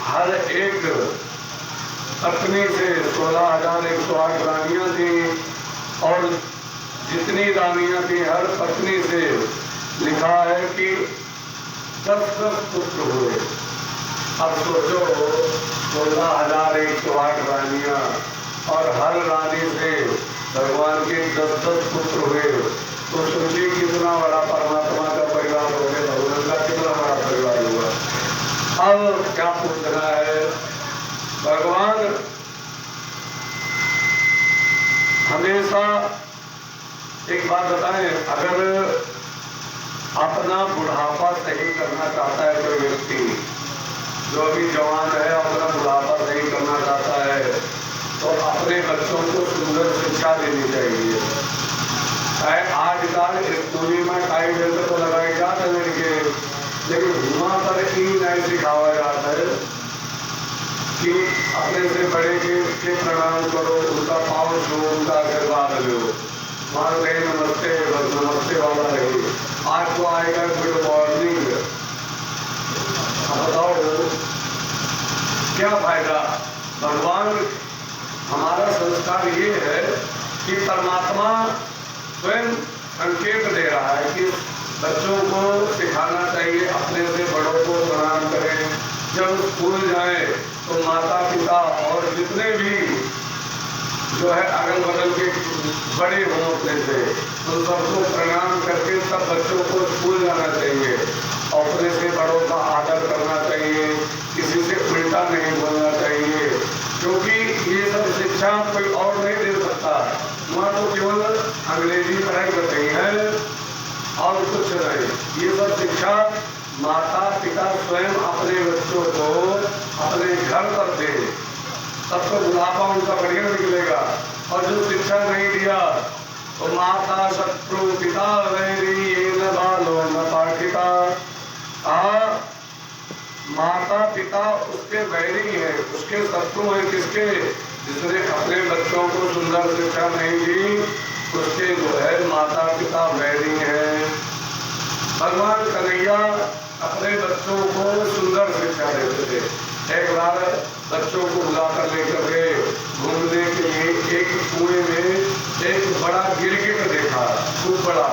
हर एक पत्नी से 16,108 रानियां थी और जितनी रानियां थी हर पत्नी से लिखा है कि 10-10 पुत्र हुए। अब सोचो 16,108 रानियां और हर रानी से भगवान के 10-10 पुत्र हुए, तो सोचिए कितना बड़ा परमात्मा का परिवार हो गया, भगवान का कितना बड़ा परिवार हुआ। अब क्या पूछना है, भगवान हमेशा एक बात बताएं, अगर अपना बुढ़ापा सही करना चाहता है कोई व्यक्ति जो अभी जवान है, अपना बुढ़ापा सही करना चाहता है, तो अपने बच्चों को सुंदर शिक्षा देनी चाहिए। आजकल स्कूल में टाइम बेल्ट तो लगाए जाते हैं लड़के, लेकिन वहाँ पर ही नहीं सिखाया जाता है कि अपने से बड़े के प्रणाम करो, उनका पाँव छो, उनका आशीर्वाद लो, वहाँ कहीं नमस्ते बस नमस्ते वाला रही। आज तो आएगा गुड मॉर्निंग, बताओ क्या फायदा। भगवान हमारा संस्कार ये है कि परमात्मा स्वयं संकेत दे रहा है कि बच्चों को सिखाना चाहिए अपने से बड़ों को प्रणाम करें। जब स्कूल जाए तो माता पिता और जितने भी जो है अगल बगल के बड़े हों अपने से, उन सबको प्रणाम करके सब बच्चों को स्कूल जाना चाहिए। अपने से बड़ों का आदर करना चाहिए, किसी से उल्टा नहीं बोलना चाहिए, क्योंकि ये सब शिक्षा कोई और नहीं दे सकता। वहाँ तो केवल अंग्रेजी पढ़ाई कर रही है और कुछ नहीं। ये सब शिक्षा माता पिता स्वयं अपने बच्चों को अपने घर पर दे, तब तो बुढ़ापा उनका बढ़िया निकलेगा। और जो शिक्षा नहीं दिया तो माता शत्रु पिता वैरी न बालो न पाठिता। माता पिता उसके वैरी है, उसके शत्रु है। किसके? जिसने अपने बच्चों को सुंदर शिक्षा नहीं दी, उसके जो है माता पिता वैरी है। भगवान कन्हैया अपने बच्चों को सुंदर शिक्षा देते थे। एक बार बच्चों को बुलाकर लेकर गए घूमने के लिए, एक कुएं में एक बड़ा गिरगिट देखा, खूब बड़ा।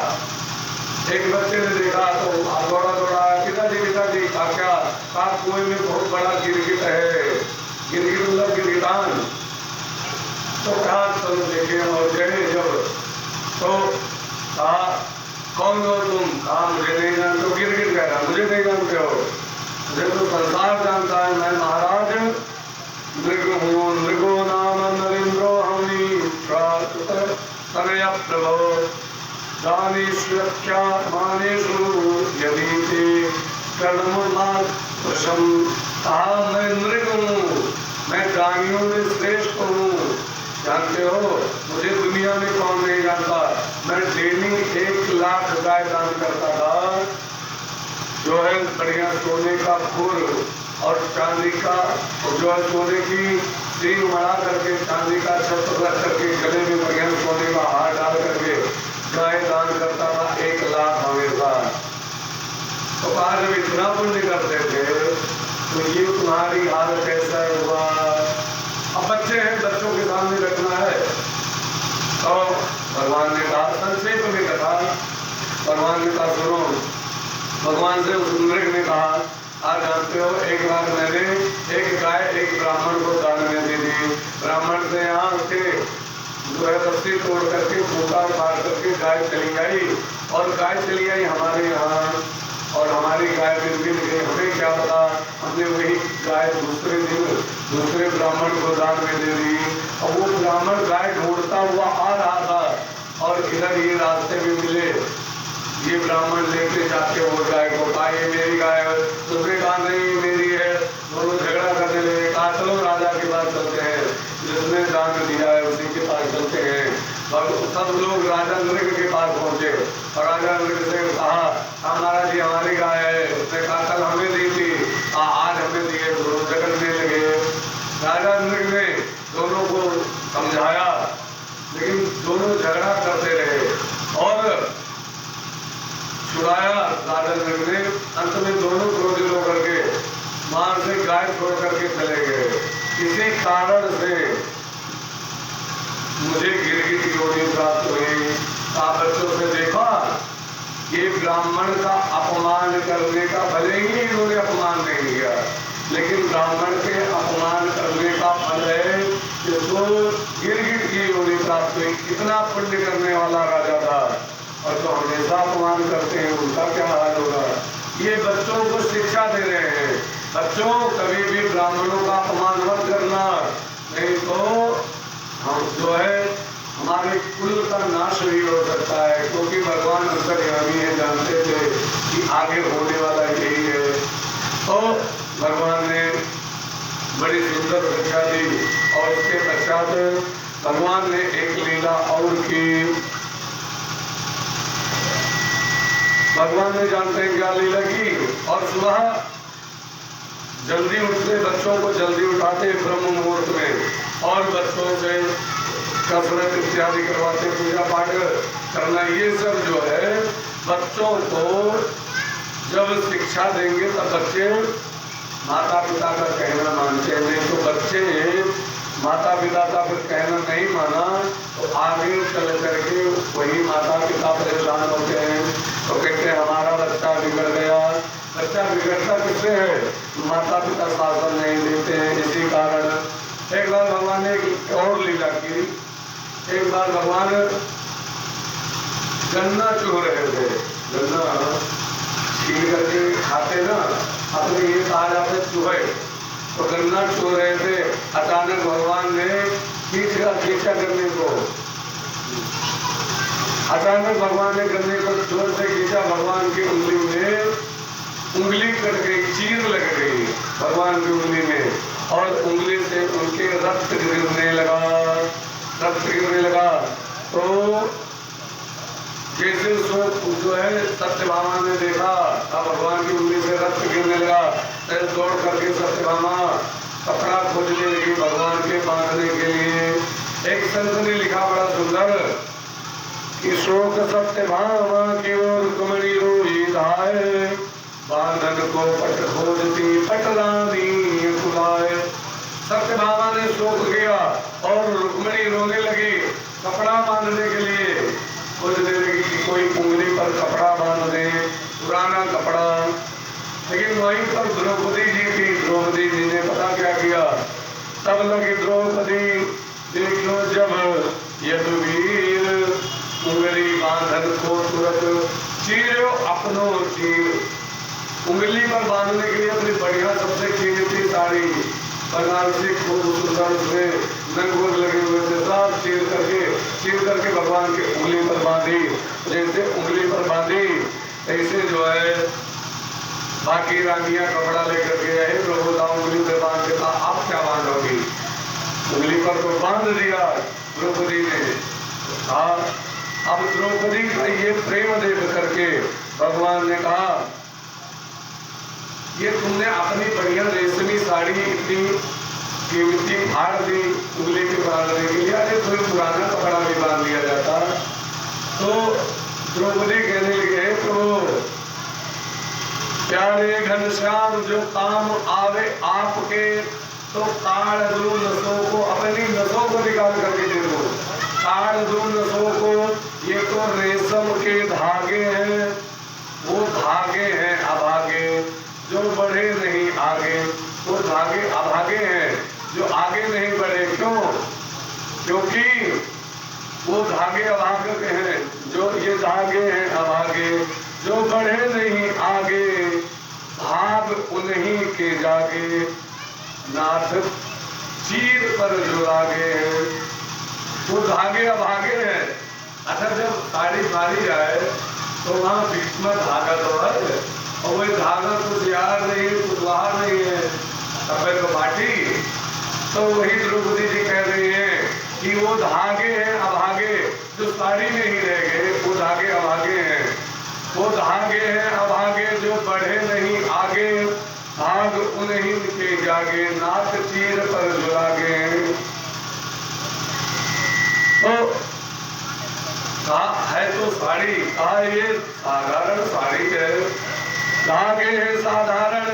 एक बच्चे ने देखा तो दौड़ा दौड़ा, पिताजी क्या? कुएं में बहुत बड़ा गिरगिट है। गिरगिट मतलब गिरगिटान। तो कहा चलो देखे और गए। जब तो कहा कौन हो तुम? कहा मुझे नहीं जानते हो। गिरगिट कह रहा मुझे नहीं जानते हो, मुझे तो संसार जानता है, मैं महाराज मृग हूँ, मृगो नाम नरेंद्रो हमी तनय प्रभो दानीश्वरख्या मानेषु यदि ते कर्णमुन्मादृशं। कहा मैं मृग हूँ, मैं प्राणियों में श्रेष्ठ हूँ। जानते हो मुझे दुनिया में कौन नहीं जानता। मैं डेली 1 लाख गाय दान करता था, जो है बढ़िया सोने का फूल और चांदी का, जो है सोने की सींग मड़ा करके चांदी का छत्र रख करके गले में बढ़िया सोने का हार डाल करके गाय दान करता था 1 लाख हमेशा। तो आज जब इतना पुण्य करते थे तो ये तुम्हारी हाल कैसा हुआ? अब बच्चे हैं, बच्चों के सामने रखना है। तो भगवान ने कहा, संक्षेप में कहा, भगवान ने कहा सुनो। भगवान से उस मृग ने कहा, आज जानते हो एक बार मैंने एक गाय एक ब्राह्मण को दान में दे दी। ब्राह्मण से यहाँ के जो है रस्सी तोड़ करके फूटा मार करके गाय चली आई, और गाय चली आई हमारे यहाँ, और हमारी गाय बिल्कुल गई। हमें क्या पता, हमने वही गाय दूसरे दिन दूसरे ब्राह्मण को दान में दे दी। और वो ब्राह्मण गाय ढूंढता हुआ आ रहा था और इधर ये रास्ते में मिले। ये ब्राह्मण लेके जाके वो गाय को कहा ये मेरी गाय है, दूसरे कहा नहीं मेरी है। दोनों झगड़ा करने लगे। कहा चलो राजा के पास चलते हैं, जिसने दान दिया है उसी के पास चलते हैं। और सब लोग राजा मृग के पास पहुंचे और राजा मृग से कहा महाराज जी हमारी गाय है। उसने कहा कल हमें दी थी, आज हमें दी है। दोनों झगड़ने लगे। राजा मृग ने दोनों को समझाया, लेकिन दोनों झगड़ा करते रहे और छुड़ाया राजा मृग ने। अंत में दोनों क्रोधित होकर के वहां से गाय छोड़ करके चले गए। इसी कारण से मुझे गिरगिट योनि प्राप्त हुई। आप बच्चों से देखा, ये ब्राह्मण का अपमान करने का, भले ही इन्होंने अपमान नहीं किया, लेकिन ब्राह्मण के अपमान करने का फल है इसको गिरगिट की योनि प्राप्त हुई। कितना पुण्य करने वाला राजा था, और जो हमेशा अपमान करते हैं उनका क्या हाल होगा। ये बच्चों को शिक्षा दे रहे हैं, बच्चों कभी भी ब्राह्मणों का अपमान मत करना, नहीं तो हम जो है हमारे कुल का नाश भी हो सकता है। क्योंकि भगवान अंतर्यामी है, जानते थे कि आगे होने वाला यही है। तो भगवान ने बड़ी सुंदर शिक्षा दी। और उसके पश्चात भगवान ने एक लीला और की। भगवान ने जानते हैं क्या लीला की। और सुबह जल्दी उठते, बच्चों को जल्दी उठाते ब्रह्म मुहूर्त में, और बच्चों से कसरत इत्यादि करवाते, पूजा पाठ करना, ये सब जो है बच्चों को जब शिक्षा देंगे तब बच्चे माता पिता का कहना मानते हैं। नहीं तो बच्चे माता पिता का फिर कहना नहीं माना तो आगे चल करके वही माता पिता परेशान होते हैं। तो कहते हैं हमारा बच्चा बिगड़ गया। बच्चा बिगड़ता किससे है? माता पिता शासन नहीं देते हैं। इसी कारण एक बार भगवान ने एक और लीला की। एक बार भगवान गन्ना चुग रहे थे, गन्ना छील करके खाते ना, अपने ये कहा जाता है चूहे, तो गन्ना चुग रहे थे। अचानक भगवान ने खींचा गन्ने को, अचानक भगवान ने गन्ने को जोर से खींचा। भगवान की उंगली में उंगली कट गई, चीर लग गई भगवान की उंगली में, और उंगली से उनके रक्त गिरने लगा, रक्त गिरने लगा। तो जैसे जो है सत्यभामा ने देखा, अब भगवान की उंगली से रक्त गिरने लगा, फिर दौड़ करके सत्यभामा कपड़ा खोजने लगी भगवान के बांधने के लिए। एक संत ने लिखा बड़ा सुंदर कि शोक सत्यभामा की ओर रुक्मिणी रोई धाये, बांधन को पट खोजती पटरानी कुलाए। सत्यभामा ने शोक किया और रुक्मिणी रोने लगी कपड़ा बांधने के लिए, खोजने लगी कि कोई उंगली पर कपड़ा बांध दे, पुराना कपड़ा। लेकिन वहीं पर द्रौपदी जी थी। द्रौपदी जी ने पता क्या किया, तब लगी द्रौपदी देख लो जब यदुवीर उंगली बांधन को तुरंत चीरो अपनो चीर। उंगली पर बांधने के लिए अपनी बढ़िया सबसे कीमती साड़ी बनारसी खूब सुंदर उसमें नंग लगे हुए थे, सब चीर करके भगवान की उंगली पर बांधी। जैसे उंगली पर बांधी ऐसे जो है बाकी रानियां कपड़ा लेकर के आए, प्रभु उंगली पर बांध के कहा आप क्या बांधोगी? उंगली पर तो बांध दिया द्रौपदी ने। अब द्रौपदी का ये प्रेम देख करके भगवान ने कहा ये तुमने अपनी बढ़िया रेशमी साड़ी इतनी कीमती फाड़ दी उंगली के बांधने के लिए, अरे कोई पुराना कपड़ा भी बांध दिया जाता। तो द्रौपदी कहने लगे तो प्यारे घनश्याम जो काम आवे आपके, तो काढ़ दो नसों को, अपनी नसों को निकाल करके दे दो। काढ़ दो नसों को, ये तो रेशम के धागे हैं, वो धागे हैं अभागे जो बढ़े नहीं आगे। वो धागे अभागे हैं जो आगे नहीं बढ़े। क्यों? क्योंकि वो धागे अभागे हैं, जो ये धागे हैं अभागे जो बढ़े नहीं आगे, भाग उन्हीं के जागे, नाथ चीर पर जो लागे हैं। वो धागे अभागे हैं। अच्छा जब साड़ी मारी जाए तो वहाँ बीच में धागा तो है, और वही धागा कुछ यार नहीं है, कुछ बाहर नहीं है, सफेद बाटी। तो वही द्रौपदी जी कह रही है कि वो धागे हैं अभागे जो साड़ी में ही रह गए, वो धागे अभागे हैं। वो धागे हैं अभागे जो बढ़े नहीं आगे, भाग उन्हीं के जागे, नाथ चीर पर जो लागे हैं। तो है तो साड़ी, कहा ये साधारण साड़ी है, धागे है साधारण,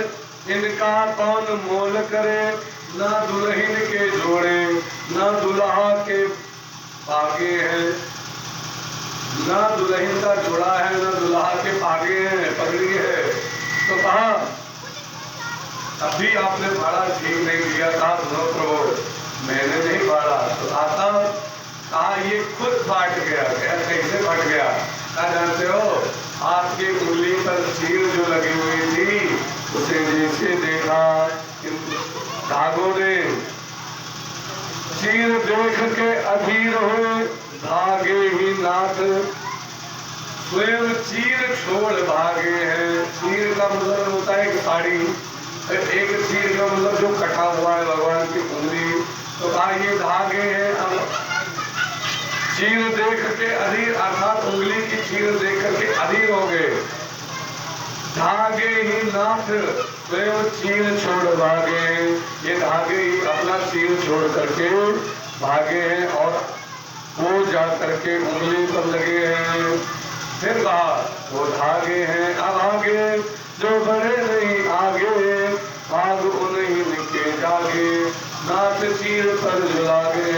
इनका कौन मोल करे, ना दुल्हन के जोड़े ना दुल्हा के पागे हैं, ना दुल्हन का जोड़ा है ना दुल्हा के पागे हैं, पगड़ी है। तो कहा अभी आपने भाड़ा ठीक नहीं दिया था, सुनो प्रभु मैंने नहीं भाड़ा। तो आता कहा ये खुद फाट गया। क्या कैसे फट गया? क्या जानते हो? आपकी उंगली पर चीर जो लगी हुई थी उसे जैसे देखा धागों ने, चीर देख के अधीर हुए भागे ही नाथ, स्वयं चीर छोड़ भागे हैं। चीर का मतलब होता है एक साड़ी, एक चीर का मतलब जो कटा हुआ है भगवान की उंगली। तो कहा ये धागे हैं। अब चीर देख के अधीर अर्थात उंगली की चीर देख करके अधीर हो गए। धागे ही नाथ स्वयं चीर छोड़ भागे, ये धागे ही अपना चीर छोड़ करके भागे हैं और वो जा करके उंगली पर लगे हैं। फिर कहा वो धागे हैं अब आगे जो बढ़े नहीं आगे, आग उन्हीं के जागे नाथ चीर पर जो लागे,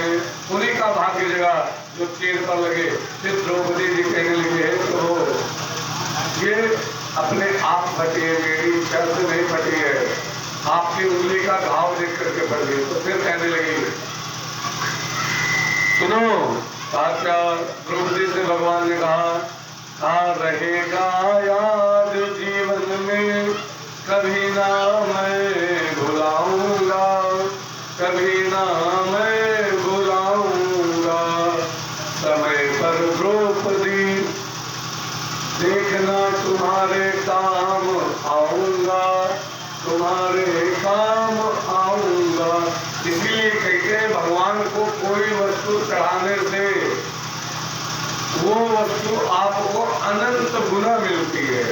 उन्हीं का भाग्य जगह जो चीर पर लगे। फिर द्रौपदी जी कहने लगे तो ये अपने आप फटी है, मेरी इच्छा से नहीं फटी है, आपकी उंगली का घाव देख करके फट गई। तो फिर कहने लगी सुनो क्या? द्रौपदी से भगवान ने कहा रहेगा याद जीवन में कभी ना मैं भुलाऊंगा, कभी ना मैं भुलाऊंगा, समय पर द्रौपदी देखना तुम्हारे काम आऊंगा, तुम्हारे काम आऊंगा। इसलिए कहते हैं भगवान को कोई वस्तु चढ़ाने से वो वस्तु आपको अनंत गुना मिलती है।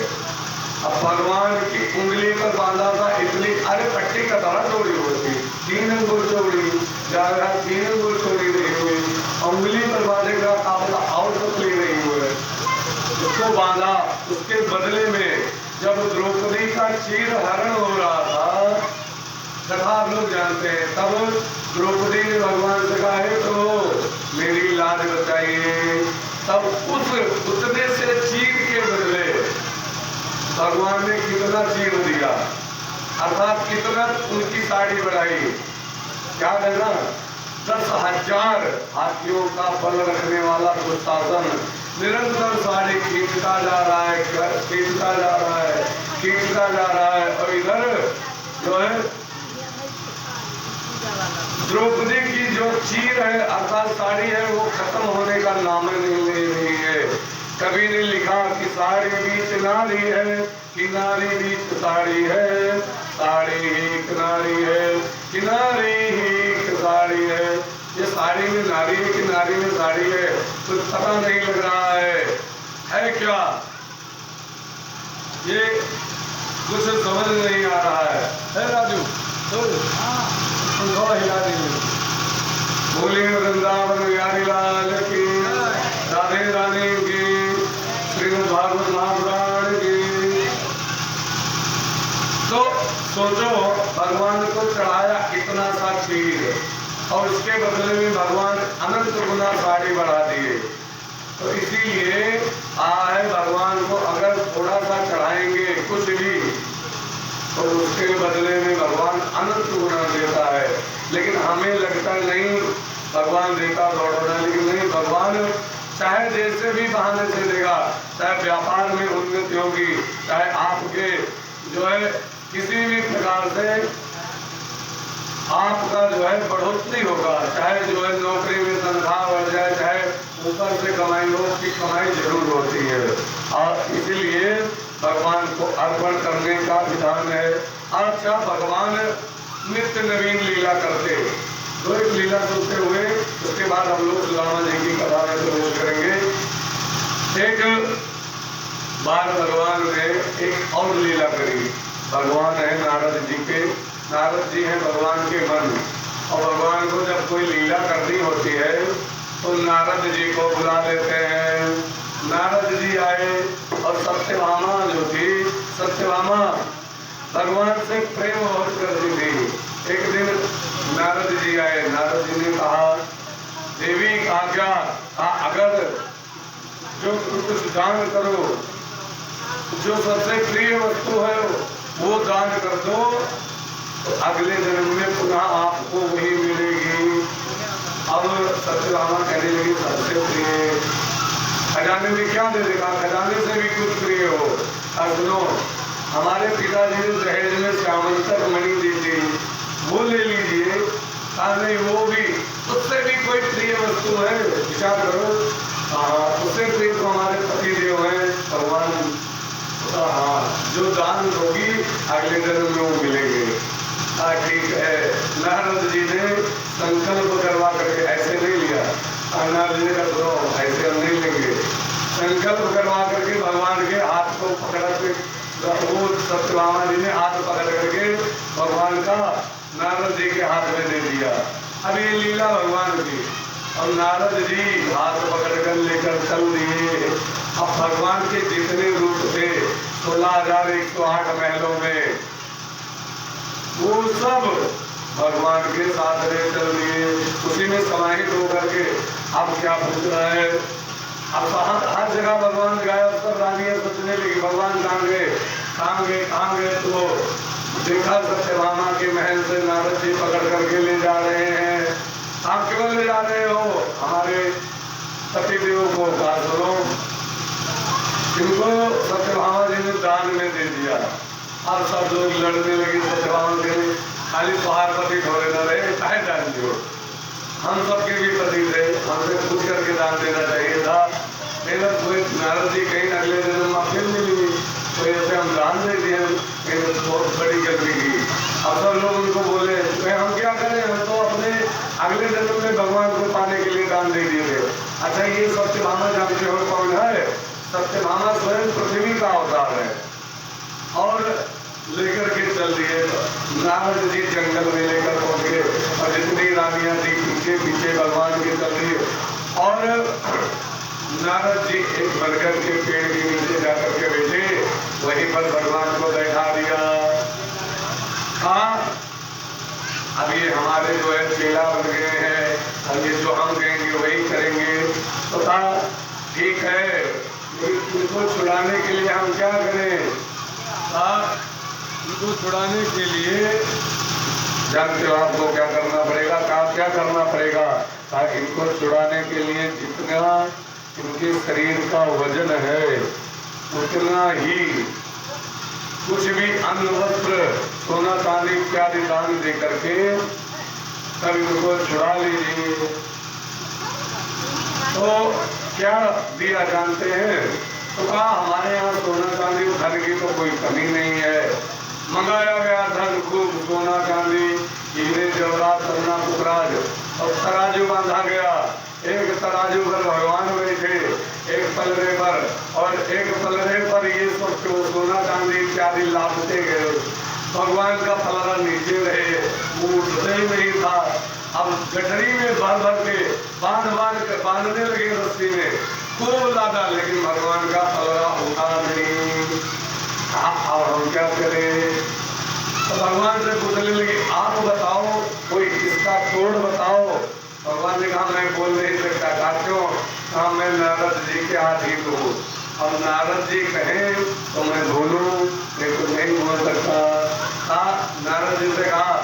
अब भगवान की उंगली पर बांधा था इसलिए अरे पट्टी का बड़ा चौड़ी होती, 3 अंगुल चौड़ी जा रहा, 3 अंगुल चौड़ी नहीं हुई, उंगली पर बांधेगा आपका और पतली नहीं हुए। उसको बांधा, उसके बदले में जब द्रौपदी का चीर हरण हो रहा था, कथा आप लोग जानते हैं, तब द्रौपदी ने भगवान से कहा है तो मेरी लाज बचाइए। तब उतने से चीर के बदले भगवान ने कितना चीर दिया, अर्थात कितना उनकी साड़ी बढ़ाई। क्या कहना 10,000 हाथियों का बल रखने वाला दुशासन निरंतर साड़ी खींचता जा रहा है, खींचता जा रहा है, खींचता जा रहा है। और इधर जो है द्रौपदी की जो चीर है अर्थात साड़ी है वो खत्म होने का नाम नहीं ले रही है। कभी ने लिखा कि साड़ी बीच नारी है, किनारी बीच साड़ी है, साड़ी ही किनारी है, किनारी ही साड़ी है। ये साड़ी में नारी है कि नारी में साड़ी है कुछ पता नहीं लग रहा है क्या? ये कुछ समझ नहीं आ रहा है राजू? हिला देंगे। बोले वृंदावन बिहारी लाल की, राधे रानी की, श्रीमद् भागवत महापुराण की। तो सोचो भगवान को चढ़ाया इतना सा चीर और उसके बदले में भगवान अनंत गुना साड़ी बढ़ा दिए। तो इसीलिए है भगवान को अगर थोड़ा सा चढ़ाएंगे कुछ भी तो उसके बदले में भगवान अनंत गुना देता है। लेकिन हमें लगता नहीं भगवान देता दौड़ना, लेकिन नहीं, भगवान चाहे जैसे भी बहाने से देगा, चाहे व्यापार में उन्नति होगी, चाहे आपके जो है किसी भी प्रकार से आपका जो है बढ़ोतरी होगा, चाहे जो है नौकरी में तनख्वाह बढ़ जाए, चाहे ऊपर से कमाई हो, उसकी कमाई जरूर होती है। और इसीलिए भगवान को अर्पण करने का विधान है। अच्छा भगवान नित्य नवीन लीला करते, तो एक लीला सुनते हुए उसके बाद हम लोग सुदामा जी की कथा में प्रवेश करेंगे। एक बार भगवान ने एक और लीला करी। भगवान है नारद जी के, नारद जी हैं भगवान के मन, और भगवान को जब कोई लीला करनी होती है तो नारद जी को बुला लेते हैं। नारद जी आए और सत्यभामा जो थी, सत्यभामा भगवान से प्रेम बहुत करती थी। एक दिन नारद जी आए, नारद जी ने कहा देवी आज्ञा, अगर जो कुछ दान करो, जो सबसे प्रिय वस्तु है वो दान कर दो, तो अगले जन्म में पुनः आपको वही मिलेगी। अब सत्यभामा कहने लगी सबसे प्रिय खजाने में क्या दे देगा, खजाने से भी कुछ प्रिय हो। अब सुनो, हमारे पिताजी ने दहेज में श्यामंतक मणि दी थी, वो ले लीजिए। नहीं, वो भी उससे भी कोई प्रिय वस्तु है, विचार करो। उससे प्रिय तो हमारे पति देव हैं भगवान। हाँ, जो दान होगी अगले जन्म में वो मिलेंगे। ठीक है। नारद जी ने संकल्प करवा करके, ऐसे नहीं लिया, नारद जी ने कहा ऐसे हम नहीं लेंगे, संकल्प करवा करके भगवान के हाथ को पकड़ के, वो सत्यभामा जी ने हाथ पकड़ करके भगवान का नारद जी के हाथ में दे दिया। अब ये लीला भगवान की। और नारद जी हाथ पकड़ कर लेकर चल दिए। अब भगवान के जितने रूप थे 16,108 महलों में, वो सब भगवान के साथ ले चल दिए, उसी में समाहित होकर के। अब क्या पूछ रहा है, अब हर जगह भगवान गया, सब रानियां सोचने लगी भगवान कहाँ गए, कहाँ गए, कहाँ गए। तो देखा सत्यभामा के महल से नारद जी पकड़ करके ले जा रहे हैं। आप क्यों ले जा रहे हो हमारे पति देव को? कहा सुनो, इनको सत्यभामा जी ने दान में दे दिया। अब सब लोग लड़ने लगे सत्यभामा जी ने, खाली तुम्हार पति थोड़े न रहे, काहे दान दियो, हम सबके भी पति थे, हमसे पूछ करके दान देना चाहिए था। मेरा कोई नारद जी कहीं अगले जन्म में फिर मिलेंगे, तो ऐसे हम दान दे दिए, बहुत बड़ी गलती की। अब सब लोग उनको बोले हम क्या करें, हम तो अपने अगले जन्म में भगवान को पाने के लिए दान दे दिए थे। अच्छा, ये सत्यभामा जानते हो कौन है? सत्यभामा स्वयं पृथ्वी का अवतार है। और लेकर के चल दिए नारद जी, जंगल में लेकर पहुंच गए, और जितनी रानियां थी पीछे पीछे भगवान के चल रही। और नारद जी एक बरगद के पेड़ के नीचे जाकर के बैठे, वहीं पर भगवान को बैठा दिया। हाँ, अब ये हमारे जो है चेला बन गए हैं, अब ये जो हम कहेंगे वही करेंगे। तो ठीक है, इनको छुड़ाने के लिए हम क्या करें? इनको छुड़ाने के लिए जानते हो आपको क्या करना पड़ेगा? क्या करना पड़ेगा? इनको छुड़ाने के लिए जितना इनके शरीर का वजन है उतना ही कुछ भी अन्न, वस्त्र, सोना, चांदी इत्यादि दान दे करके तब इनको छुड़ा लीजिए। तो क्या दिया जानते हैं? तो कहा हमारे यहाँ सोना चांदी धन की तो कोई कमी नहीं है, मंगाया गया धन खूब, सोना चांदी, हीरे जवाहरात, सोना पुखराज, और तराजू बांधा गया। एक तराजू पर भगवान बैठे, एक पलरे पर, और एक पलरे पर ये सब सोना चांदी इत्यादि लादते गए। भगवान का पलरा नीचे रहे, वो उठते ही नहीं था। अब गठरी में भर भर के बांधने लगे रस्सी में, खूब लादा, लेकिन भगवान का पलरा उठा नहीं। अब हम क्या करें? तो भगवान से पूछने लगे आप बताओ, कोई इसका तोड़ बताओ। भगवान ने कहा मैं बोल नहीं सकता। कहा क्यों? कहा मैं नारद जी के आधीन हूँ, अब नारद जी कहें तो मैं बोलूं, मैं तो नहीं बोल सकता। नारद जी से कहा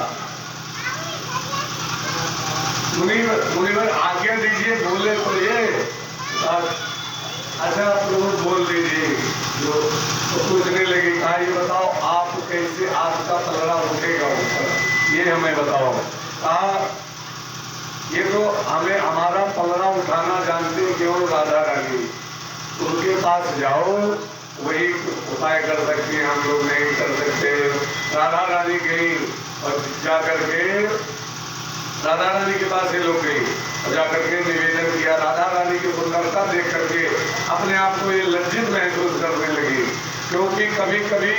मुनिवर आज्ञा दीजिए, बोले तो ये। अच्छा प्रभु बोल दीजिए। तो पूछने लगी, कहा ये बताओ आप कैसे आपका पलड़ा उठेगा ऊपर, ये हमें बताओ। कहा ये तो हमें हमारा पलड़ा उठाना जानते हैं क्यों? राधा रानी, उनके पास जाओ, वही उपाय कर सकते हैं, हम लोग नहीं कर सकते। राधा रानी गई और जाकर के राधा रानी के पास ये लोग गई और जाकर के निवेदन किया। राधा रानी की सुंदरता देख करके अपने आप को ये लज्जित महसूस करने लगी, क्योंकि कभी कभी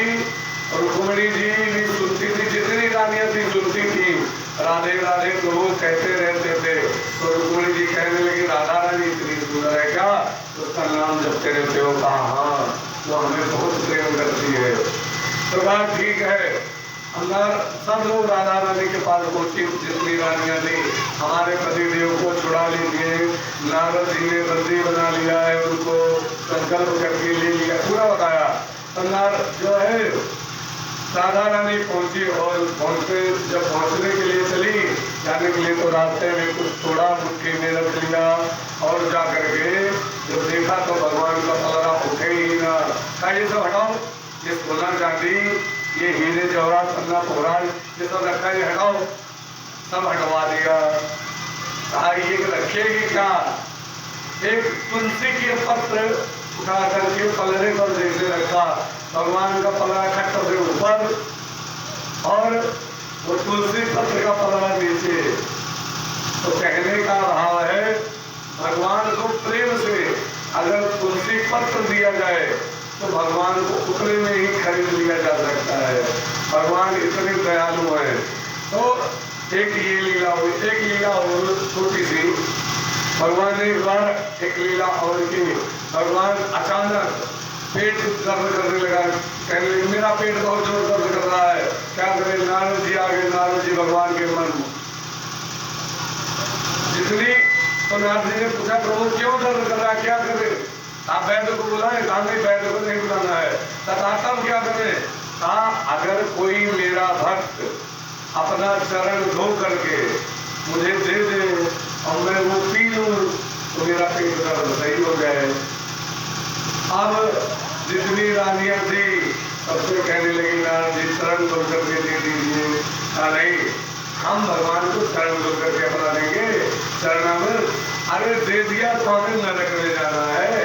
रुक्मिणी जी भी सुनती थी, जितनी रानियां थी सुनती थी, राधे राधे प्रभु कहते रहते थे। तो रुक्मिणी जी कहने लगी राधा रानी इतनी सुंदर है क्या, उसका नाम जपते रहते हो? कहा हाँ, वो हमें बहुत प्रेम करती है। तो कहा ठीक है, अंदर सब लोग राधा रानी के पास पहुंची। जितनी रानियां थी, हमारे पतिदेव को छुड़ा लीजिए, नारद जी ने बंदी बना लिया है, उनको संकल्प करके ले लिया, पूरा बताया। अंदर जो है राधा रानी पहुंची और जब पहुंचने के लिए चली, जाने के लिए तो रास्ते में कुछ थोड़ा मुट्ठी में रख लिया और जा करके जब देखा तो भगवान का पलड़ा उठे ही ना। ये सब हटाओ, ये सोना चांदी, ये हीरे जवाहरात पन्ना पोहराज, ये सब रखा है, हटाओ। सब हटवा दिया। कहा ये रखेगी क्या? एक तुलसी के पत्र उठा करके पलड़े पर जैसे रखा, भगवान का पलड़ा खट से ऊपर और वो तुलसी पत्र का पलड़ा नीचे। तो कहने का भाव है, भगवान को प्रेम से अगर तुलसी पत्र दिया जाए तो भगवान को उतने में ही खरीद लिया जा सकता है। भगवान इतने दयालु हैं। तो एक ये लीला हुई। एक लीला और छोटी सी, भगवान ने एक बार एक लीला और की। भगवान अचानक पेट दर्द करने लगा, कहने लगे मेरा पेट बहुत जोर दर्द कर रहा है, क्या करें? नारद जी आ गए। नारद जी भगवान के मन जितनी, तो नारद जी ने पूछा प्रभु क्यों दर्द कर रहा है, क्या करे? आप वैद्य को बुलाए, कहा नहीं वैद्य को नहीं बुलाना है। तथा क्या करें? कहा अगर कोई मेरा भक्त अपना चरण धो करके मुझे दे दे और मैं वो पी लूं तो मेरा पेट दर्द सही हो जाए। अब जितनी रानियां थी सबसे कहने लगी नारद जी चरण धो करके दे दीजिए। नहीं, हम भगवान को चरण धो करके अपना देंगे, चरणामृत। अरे दे दिया तो हमें नरक में जाना है,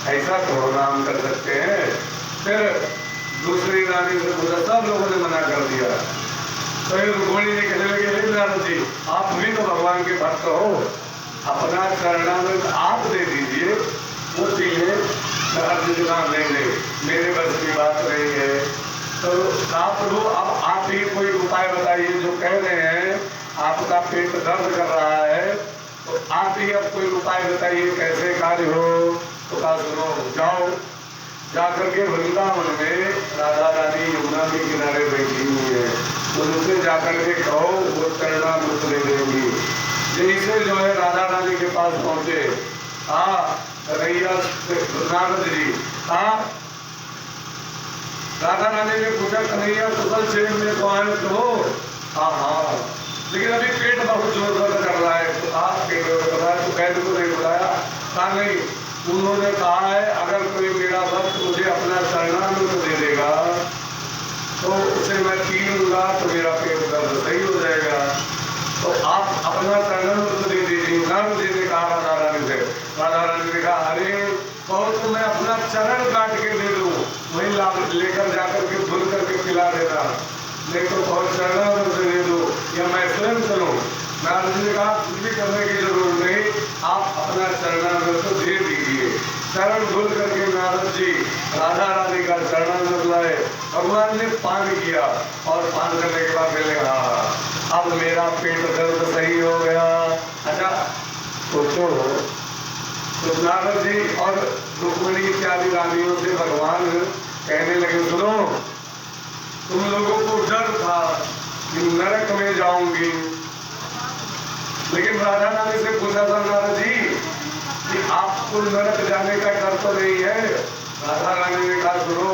ऐसा थोड़ा नाम कर सकते हैं। फिर दूसरी रानी से पूछा, सब लोगों ने मना कर दिया। तो रुक्मिणी ने कहने लगे नारद जी आप भी तो भगवान के भक्त हो, अपना चरणामृत आप दे दीजिए, वो पी ले। नारद जी कहा नहीं, मेरे बस की बात नहीं है। तो आप लोग अब आप ही कोई उपाय बताइए, जो कह रहे हैं आपका पेट दर्द कर रहा है, तो आप ही अब कोई उपाय बताइए कैसे कार्य हो। तो कहा सुनो, जाओ जाकर के वृंदावन में राधा रानी यमुना के किनारे बैठी हुई है, उनसे जाकर के कहो वो चरणामृत ले देंगी। जैसे जो है राधा रानी के पास पहुंचे, कन्हैया नारद जी, राधा रानी ने पूछा कन्हैया कुशल क्षेम में तो आए तो? हाँ, लेकिन अभी पेट बहुत जोर दर्द कर रहा है। तो आप पेट दर्द कर रहा है तो वैद्य को नहीं बुलाया? कहा नहीं, उन्होंने कहा है अगर कोई मेरा भक्त मुझे अपना चरणामृत दे देगा तो उसे मैं पी लूंगा तो मेरा पेट दर्द सही हो जाएगा। तो आप अपना चरणामृत दे दीजिए। नारद जी ने कहा राधा रानी से। राधा रानी ने कहा अरे बहुत तो मैं अपना चरण काट के दे दूं, वही लाभ लेकर जाकर के धुल करके पिला देना, नहीं तो बहुत चरणामृत दे दो या मैं स्वयं चलूं। नारद जी ने कहा कुछ भी करने की जरूरत नहीं, आप अपना चरणामृत दे दीजिए। चरण धुल करके नारद जी राधा रानी का चरणामृत लाए, भगवान ने पान किया और पान करने के बाद कहने कहा अब मेरा पेट दर्द सही हो गया। अच्छा सोचो, तो नारद जी और रुक्मिणी इत्यादि रानियों से भगवान कहने लगे सुनो, तुम लोगों को डर था कि नरक में जाऊंगी, लेकिन राधा रानी से पूछा था नारद जी कि आपको नरक जाने का डर तो नहीं है? राधा रानी ने कहा सुनो,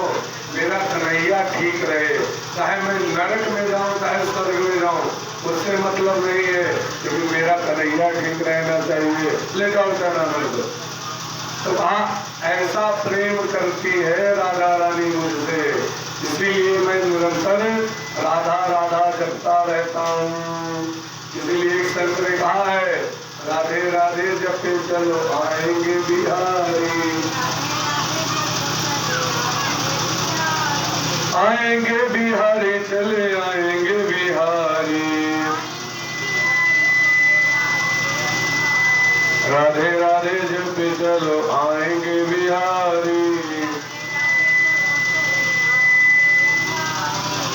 मेरा कन्हैया ठीक रहे, चाहे मैं नरक में जाऊं चाहे स्वर्ग में जाऊं, उससे मतलब नहीं है, लेकिन मेरा कन्हैया ठीक रहना चाहिए, ले जाओ चरणामृत। तो कहा ऐसा प्रेम करती है राधा रानी मुझसे, इसीलिए मैं निरंतर राधा राधा जपता रहता हूँ। इसीलिए एक संत ने कहा है राधे राधे जपते चलो आएंगे बिहारी, आएंगे बिहारी चले आएंगे बिहारी। राधे राधे जपते चलो आएंगे बिहारी।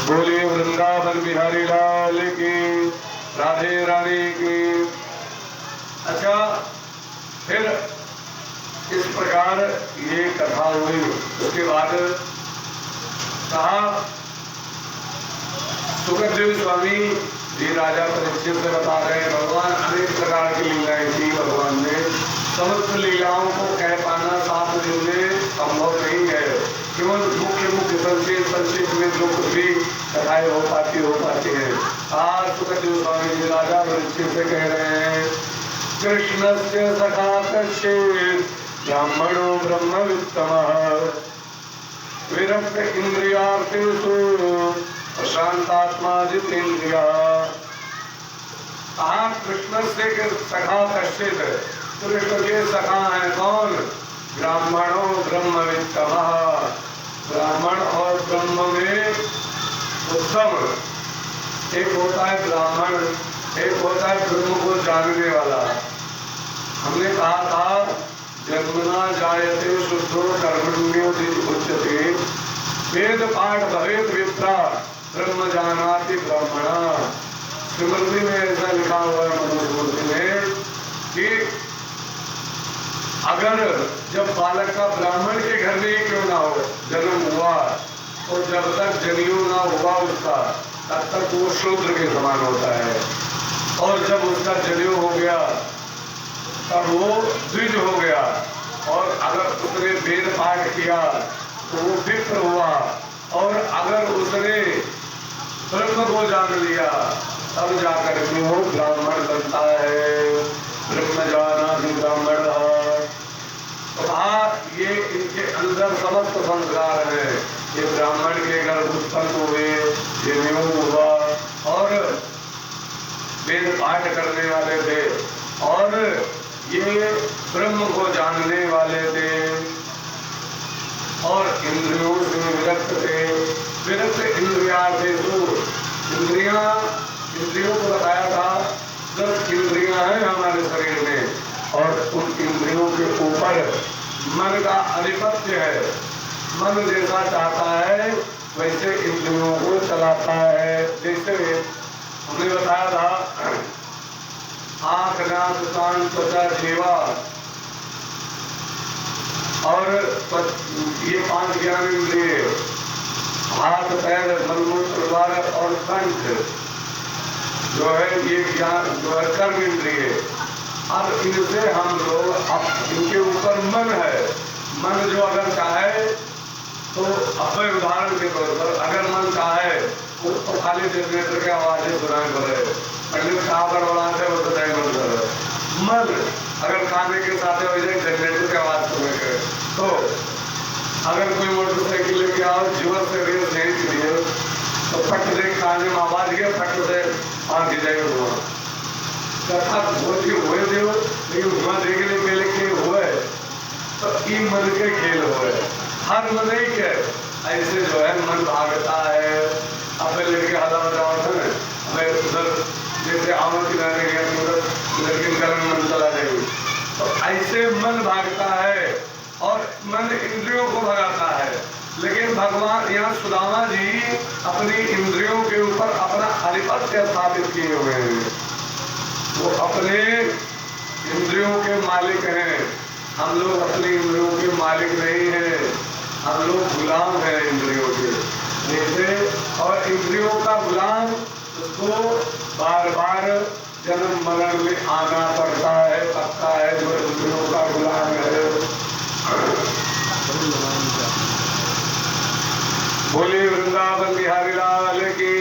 बोलिए वृंदावन बिहारी लाल की, राधे रानी की। अच्छा, फिर इस प्रकार ये कथा हुई। उसके बाद कहा सुखदेव स्वामी जी राजा परीक्षित से बता रहे हैं भगवान अनेक प्रकार की लीलाएं की भगवान ने, समस्त लीलाओं को कह पाना 7 दिन में संभव नहीं है। केवल मुख्य मुख्य संक्षेप में जो कुछ भी कथाएं हो पाती है। आज सुखदेव स्वामी जी राजा परीक्षित से कह रहे हैं कृष्ण से सखा कश्चित् ब्राह्मणो ब्रह्मवित्तमः विरक्त इंद्रियार्थेषु प्रशांतात्मा जितेन्द्रियः। कृष्ण से सखा कश्चित्, कृष्ण के सखा है कौन? ब्राह्मणो ब्रह्मवित्तमः, ब्राह्मण और ब्रह्म में उत्तम। एक होता है ब्राह्मण, एक होता है ब्रह्म को जानने वाला। हमने कहा था जन्मना जायते शुद्धो कर्मण्यो उच्यते, वेद पाठ भवेत विप्रा ब्रह्म जानाति ब्राह्मणा। स्मृति में ऐसा लिखा हुआ है मनुस्मृति में कि अगर जब बालक का ब्राह्मण के घर में ही क्यों ना हो जन्म हुआ, तो जब तक जनेऊ ना हुआ उसका तब तक वो शूद्र के समान होता है, और जब उसका जनेऊ हो गया तब वो द्विज हो गया, और अगर उसने वेद पाठ किया तो वो विप्र हुआ, और अगर उसने ब्रह्म को जान लिया तब जाकर के वो ब्राह्मण बनता है। ब्रह्म जाना भी ब्राह्मण है। तो ये इनके अंदर समस्त संस्कार है। ये ब्राह्मण के घर उत्पन्न हुए, ये न्यू हुआ, और वेद पाठ करने वाले थे, और ये ब्रह्म को जानने वाले थे, और इंद्रियों से विरक्त थे। विरक्त इंद्रियार्थेषु, इंद्रियों को बताया था 10 इंद्रियां हैं हमारे शरीर में, और उन इंद्रियों के ऊपर मन का आधिपत्य है। मन जैसा चाहता है वैसे इंद्रियों को चलाता है। जैसे हमने बताया था आँख नाक कान त्वचा जीवा, और ये 5 ज्ञान इंद्रिय, हाथ पैर मलमूत्र द्वार और कंठ जो है ये ज्ञान जो है कर्म इंद्रिय। अब इनसे हम लोग, अब इनके ऊपर मन है। मन जो अगर चाहे तो अपने उदाहरण के तौर पर अगर मन चाहे तो खाली जनरेटर की आवाजें सुनाई पड़े, पंडित साहब बढ़ाते वो तो मन करे। मन अगर खाने के साथ जनरेटर की आवाज सुनेंगे, तो अगर कोई मोटरसाइकिल लेके आओ जीवन से रेस नहीं चलिए तो फट से खाने में आवाज गया, फट से आगे जाएगा धुआं। कथा बहुत ही हुए थे, लेकिन धुआं देखने के लिए हुए तो ये मन के खेल हुए। हर मन ही के ऐसे जो है मन भागता है। अब मैं लड़के हाला जाओ था, मैं उधर जैसे आम किनारे गया उधर लड़के घर में मन चला जाएगी, तो ऐसे मन भागता है और मन इंद्रियों को भगाता है। लेकिन भगवान यहाँ सुदामा जी अपनी इंद्रियों के ऊपर अपना आधिपत्य स्थापित किए हुए हैं। वो अपने इंद्रियों के मालिक हैं। हम लोग अपनी इंद्रियों के मालिक नहीं हैं, हम लोग गुलाम हैं इंद्रियों के। जैसे और इंद्रियों का गुलाम, उसको बार बार जन्म मरण में आना पड़ता है, पक्का है जो इंद्रियों का गुलाम है। बोले वृंदावन बिहारी लाल की।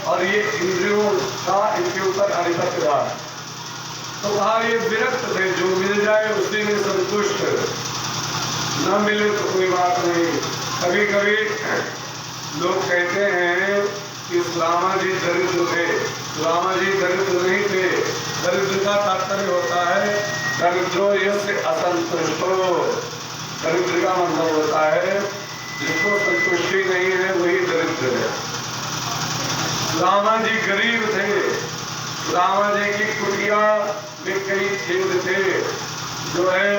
और ये इंद्रियों का इनके ऊपर आधिपत्य था। तो कहा ये विरक्त थे, जो मिल जाए उसी में संतुष्ट, न मिले तो कोई बात नहीं। कभी कभी लोग कहते हैं कि सुदामा जी दरिद्र थे। सुदामा जी दरिद्र नहीं थे। दरिद्र का तात्पर्य होता है दरिद्रो यस्य असंतुष्टो। दरिद्र का मतलब होता है जिसको संतुष्टि नहीं है वही दरिद्र है। सुदामा जी गरीब थे। सुदामा जी की कुटिया में कई छेद थे, जो है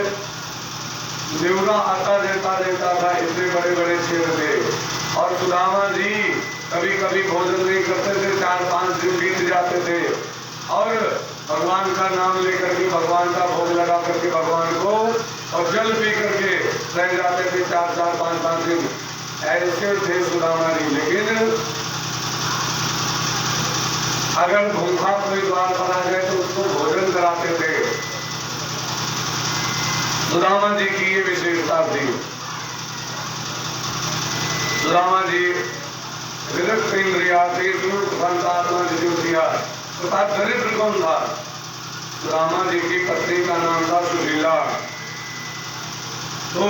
नेवरा आता देता था, इतने बड़े बड़े छेद थे। और सुदामा जी कभी कभी भोजन नहीं करते थे, 4-5 दिन बीत जाते थे, और भगवान का नाम लेकर के भगवान का भोग लगा करके भगवान को और जल पी करके रह जाते थे 4-5 दिन। ऐसे थे सुदामा जी। लेकिन अगर भूखा कोई द्वार पर आ जाए तो उसको भोजन कराते थे। सुदामा जी की ये विशेषता थी। सुदामा जी विरक्त इंद्रियातेषु प्रशांतात्मा जिज्ञासुया। तो दरिद्र कौन था? सुदामा जी की पत्नी का नाम था सुशीला। तो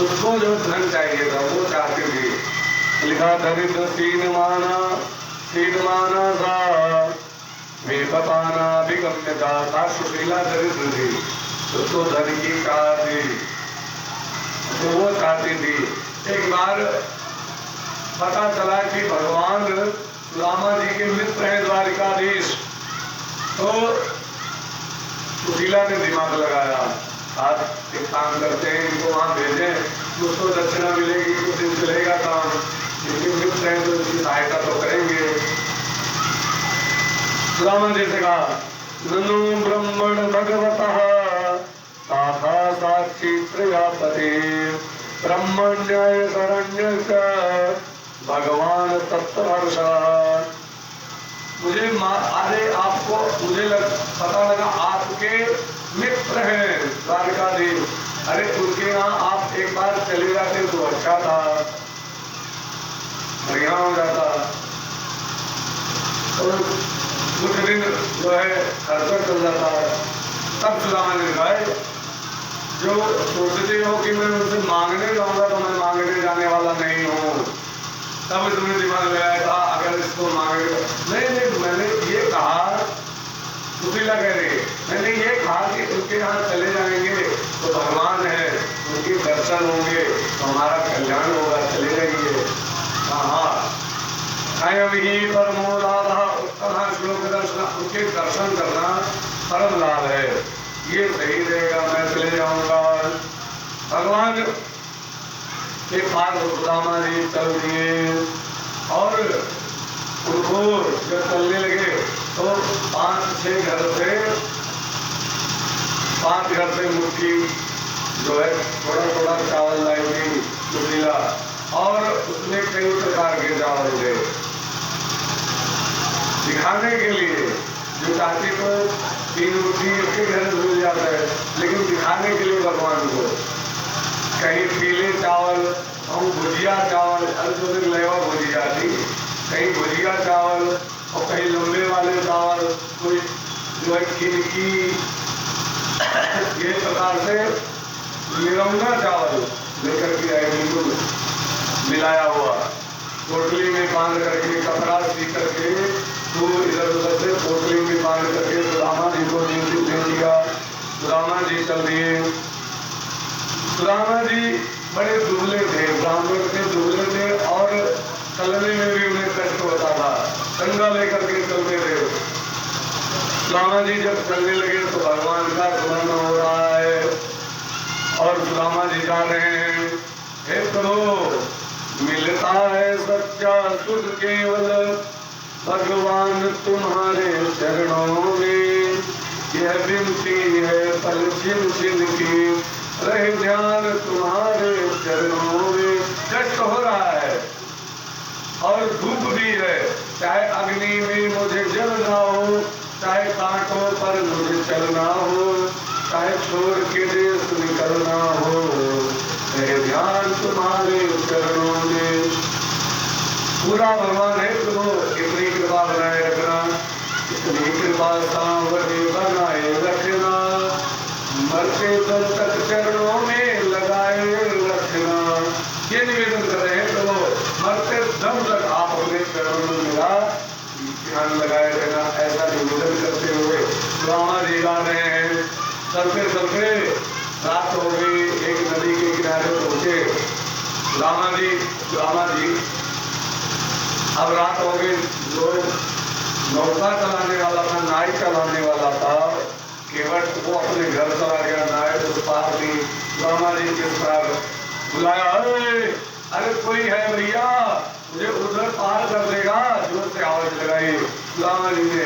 उसको जो धन चाहिए था वो चाहती थी। लिखा दरिद्र सीन माना सा वेपपाना विगम्य था। सुशीला दरिद्र थी, उसको धन की चाह थी, तो वो चाहती थी। एक बार पता चला कि भगवान सुदामा जी के मित्र हैं द्वारिकाधीश। तो सुशीला ने दिमाग लगाया, आज एक काम करते हैं, इनको वहां भेजें, उसको दक्षिणा मिलेगी, कुछ दिन चलेगा काम, इनके मित्र हैं तो इसकी सहायता तो करेंगे। सुदामा जी से कहा, ननु ब्रह्मण भगवतः साखा साक्षी प्रजापति ब्रह्मण्य शरण्य भगवान तत्वर्षा। मुझे अरे आपको पता लगा आपके मित्र हैं द्वारकाधीश, अरे उनके यहाँ आप एक बार चले जाते तो अच्छा था, बढ़िया हो जाता। तो कुछ दिन जो है खर्चा चल जाता। तब सुदामा ने कहा, जो सोचते हो कि मैं उनसे मांगने जाऊंगा तो मैं मांगने जाने वाला नहीं हूँ। तब तुमने दिमाग लगाया था अगर इसको मांगे, नहीं मैंने ये कहा, सुशीला कह रही, मैंने ये कहा कि उनके यहाँ चले जाएंगे तो भगवान है, उनके दर्शन होंगे तो हमारा कल्याण होगा, चले जाएंगे। हाँ, अयम ही परमो लाभ उत्तम श्लोक दर्शन, उनके दर्शन करना परम लाभ है, ये सही रहेगा, मैं चले जाऊंगा। भगवान के पास सुदामा जी चल दिए और उनको जब चलने लगे तो 5-6 घर से मुट्ठी जो है थोड़ा चावल लाएगी सुशीला, और उसमें कई प्रकार के चावल थे दिखाने के लिए। जो चाची को 3 मुट्ठी उसके घर में मिल जाता है, लेकिन दिखाने के लिए भगवान को कहीं पीले चावल और भुजिया चावल, अर्जुन लेवा भुजिया थी, कहीं भुजिया चावल और कहीं लंबे वाले चावल, कोई जो है किनकी, ये प्रकार से निरंगा चावल लेकर के आए, बिल्कुल मिलाया हुआ, पोटली में बांध करके कपड़ा सी करके तो इधर उधर से पोटली में बांध करके सुदामा जी को दे दिया। सुदामा जी चल दिए। सुदामा जी बड़े दुबले थे, ब्राह्मण थे, दुबले थे और चलने में भी उन्हें कष्ट होता था, कंधा लेकर के चलते थे। सुदामा जी जब चलने लगे तो भगवान का स्मरण हो रहा है और सुदामा जी जा रहे हैं, हे प्रभु मिलता है सच्चा सुख केवल भगवान तुम्हारे चरणों में, यह विनती है पल छिन छिन की, रहे ध्यान तुम्हारे चरणों में। कष्ट हो रहा है और धूप भी है, चाहे अग्नि में मुझे जलना हो, चाहे कांटों पर मुझे चलना हो, चाहे छोड़ के देश निकलना हो, रहे ध्यान तुम्हारे चरणों में। पूरा भगवान है प्रभु, इतनी कृपा बनाए रखना, इतनी कृपा सांवरे बनाए रखना, मरते दम तक चरणों में लगाए रखना। ये निवेदन कर रहे हैं प्रभु, मरते दम तक आप अपने चरणों में मिला ध्यान लगाए रहना, ऐसा निवेदन करते हुए सुदामा जी गा रहे हैं। चलते चलते रात हो गई, एक नदी के किनारे पहुंचे सुदामा जी अब रात हो गई। जो नौका चलाने वाला था, नाई चलाने वाला था, केवट वो अपने घर चला गया, नाई उस पार थी। सुदामा जी के पार बुलाया, अरे कोई है भैया, मुझे उधर पार कर देगा, जोर से आवाज लगाई सुदामा जी ने।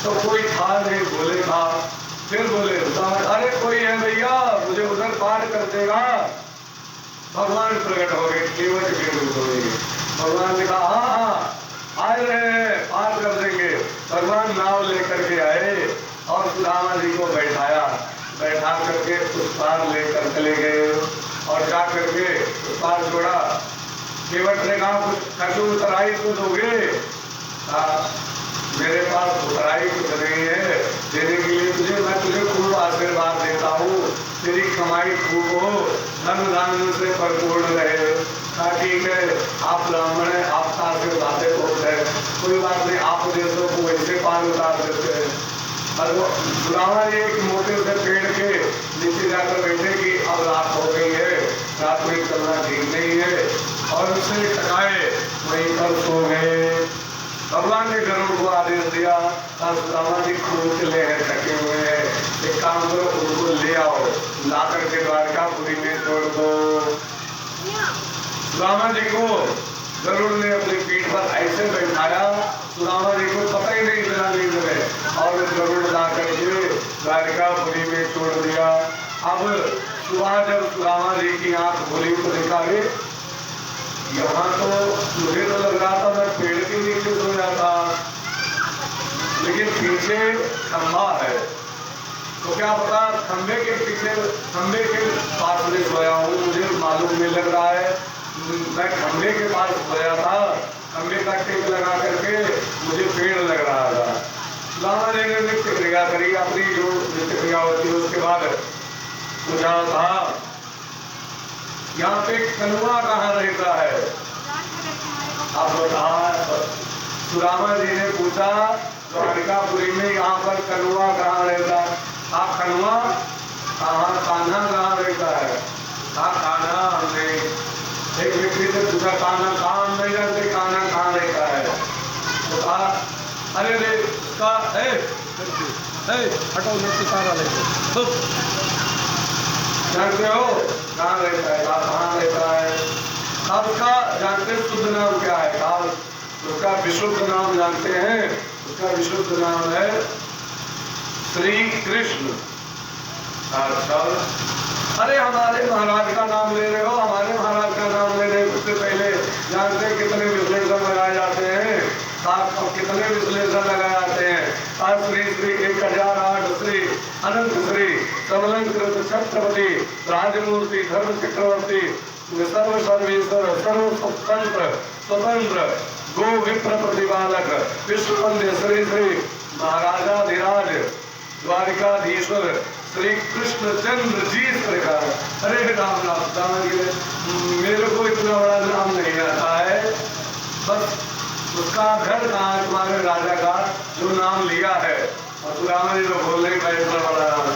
तो कोई था नहीं, बोले था, फिर बोले अरे कोई है भैया, मुझे उधर पार कर देगा। भगवान प्रकट हो गए, केवट के रूप में। भगवान ने कहा हाँ, आए रहे हैं, पार कर देंगे। भगवान नाव लेकर के आए और सुदामा जी को बैठाया, बैठा करके उस पार लेकर चले गए और जा करके उस पार छोड़ा। केवट ने कहा कुछ कछु उतराई तो दोगे? मेरे पास उतराई कुछ नहीं है देने के लिए तुझे, मैं तुझे खूब आशीर्वाद देता हूँ, तेरी कमाई खूब हो, धन धान्य से परिपूर्ण रहे। ठीक है, आप ब्राह्मण है, आपका आशीर्वाद बहुत है, कोई बात नहीं, आप देशों को वैसे पार उतार देते हैं। सुदामा जी एक मोटे से पेड़ के नीचे जाकर बैठे कि अब रात हो गई है, रात में चलना ठीक नहीं है, और उसे टकाए वहीं पर सो गए। भगवान ने गरुड़ को आदेश दिया, सुदामा जी खूब चले हैं, थके हुए हैं, एक काम करो उनको ले आओ, ला करके द्वारकापुरी में छोड़ दो। सुदामा जी को गरुड़ ने अपनी पीठ पर ऐसे बैठाया, सुदामा जी को पता ही नहीं चला नींद में, और गरुड़ ला करके द्वारकापुरी में छोड़ दिया। अब सुबह जब सुदामा जी की आंख खुली तो देखा, यहाँ तो मुझे तो लग रहा था मैं पेड़ के नीचे सो जाता, लेकिन पीछे खंभा है, तो क्या पता खंभे के पीछे, खंभे के पास में सोया हूँ, मुझे मालूम नहीं लग रहा है, मैं खंभे के पास सोया था, खंभे का टेक लगा करके मुझे पेड़ लग रहा था। सुदामा जी ने नित्य क्रिया करी, अपनी जो नित्य क्रिया होती है, उसके बाद पूछा था यहाँ पे कनुआ कहाँ रहता है? आप बताओ। सुदामा जी ने पूछा द्वारकापुरी में यहाँ पर कनुआ कहाँ रहता है? कनुआ कहाँ, कान्हा कहाँ रहता है? कान्हा हमने एक व्यक्ति से पूछा, कान्हा कहाँ? हम नहीं जानते कान्हा कहाँ रहता है। तो कहा अरे रे उसका हटो नीचे सारा लेके जानते हो कहाँ रहता है? कहाँ रहता है? आप उसका जानते शुद्ध नाम क्या है? आप उसका विशुद्ध नाम जानते हैं? उसका विशुद्ध नाम है श्री कृष्ण। अच्छा, अरे हमारे महाराज का नाम ले रहे हो? हमारे महाराज का नाम ले रहे, उससे पहले जानते हैं कितने विश्लेषण लगाए जाते हैं, कितने विश्लेषण लगाए जाते हैं। श्री श्री 1008 श्री अनंत श्री समलंकृत छत्रपति राजमूर्ति धर्म चक्रवर्ती सर्व सर्वेश्वर सर्व स्वतंत्र स्वतंत्र गो विप्र प्रतिपालक विश्ववंद्य श्री श्री महाराजाधिराज द्वारिकाधीश्वर श्री कृष्ण चंद्र जी सरकार। अरे राम राम राम, मेरे को इतना बड़ा नाम नहीं आता है, बस उसका घर कहाँ है तुम्हारे राजा का जो नाम लिया है? और सुदामा जी तो बोल नहीं पाए इतना बड़ा नाम,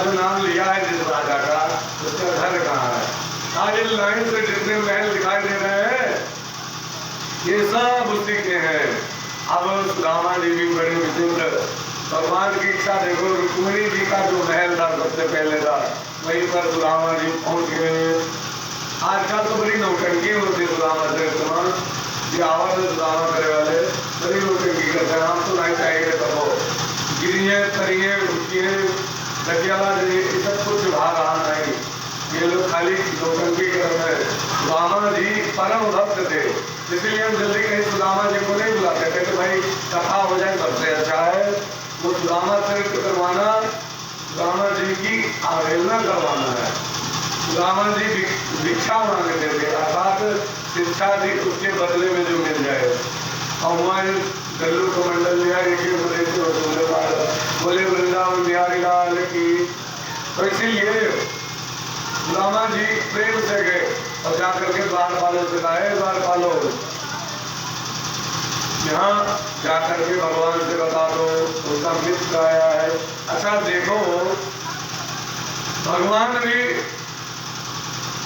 जो नाम लिया है जिस राजा का, उसका घर कहाँ है? आज इन लाइन से जितने महल दिखाई दे रहे हैं ये सब उसी के हैं। अब सुदामा जी भी बड़े विचित्र, भगवान की इच्छा देखो, रुक्मिणी जी का जो महल था सबसे पहले था, वहीं पर सुदामा जी पहुंच गए। आजकल तो बड़ी नौटंकी होती सुदामा चरित्र, ये आवाज सुदामा करे वाले बड़ी नौटंकी करते हैं, हम तो नहीं चाहिए करो गिरिए करिए उठिए लगियाला ये सब कुछ भाग रहा नहीं, ये लोग खाली नौटंकी कर रहे हैं। सुदामा जी परम भक्त थे, इसलिए हम जल्दी कहीं सुदामा जी को नहीं बुलाते थे कि भाई कथा हो जाए सबसे अच्छा है। वो सुदामा चरित्र करवाना, सुदामा जी की अवहेलना करवाना है। सुदामा जी भिक्षा मांगते थे, अर्थात शिक्षा दी उसके बदले में जो मिल जाए। और हमारे गल्लू को मंडल लिया बोले वृंदावन बिहारी लाल की। तो इसीलिए सुदामा जी प्रेम से गए और जाकर के द्वारपालों से कहा, द्वारपालो यहाँ जाकर के भगवान से बता दो उसका मित्र आया है। अच्छा देखो, भगवान भी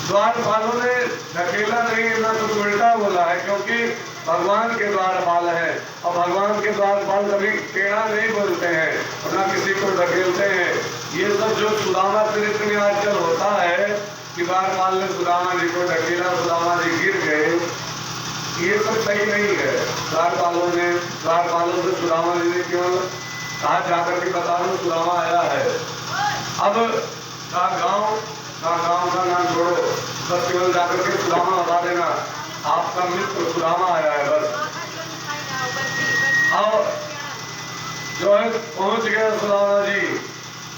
द्वारपालों ने ढकेला नहीं, ना कुछ उल्टा बोला है, क्योंकि भगवान के द्वारपाल है और भगवान के द्वारपाल कभी टेढ़ा नहीं बोलते हैं और ना किसी को ढकेलते हैं। ये सब जो सुदामा चरित्र में आजकल होता है कि द्वारपाल ने सुदामा जी को ढकेला, सुदामा जी गिर गए, ये सब सही नहीं है। द्वारपालों से सुदामा जी ने केवल कहा जाकर के बता दो सुदामा आया है। अब गांव का नाम छोड़ो, बस केवल जाकर के सुदामा बता देना आपका मित्र सुदामा आया है, बस और जो है पहुंच गए सुदामा जी।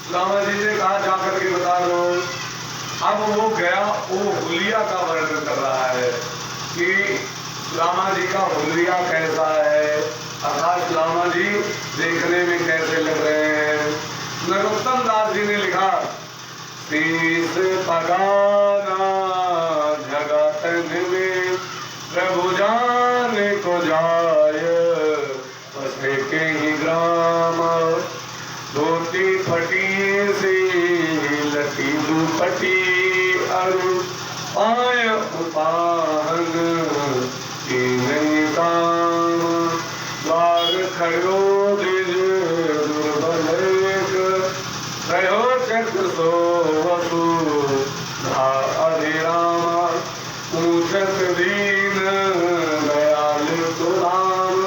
सुदामा जी ने कहा जाकर के बता दो। अब वो गया, वो हुलिया का वर्णन कर रहा है कि सुदामा जी का हुलिया कैसा है, अर्थात सुदामा जी देखने में कैसे लग रहे हैं। नरोत्तम दास जी ने लिखा, शीस पगाना जगतन में प्रभु जाने को जाय, बसे के ही ग्राम धोती फटी सी लटी दुपटी अरु पाय उपाहन की नहीं काम, द्वार खड़ो द्विज दुर्बल रहो चक्र सो वसु अधिरामा, पूछत दीन दयाल तुराम,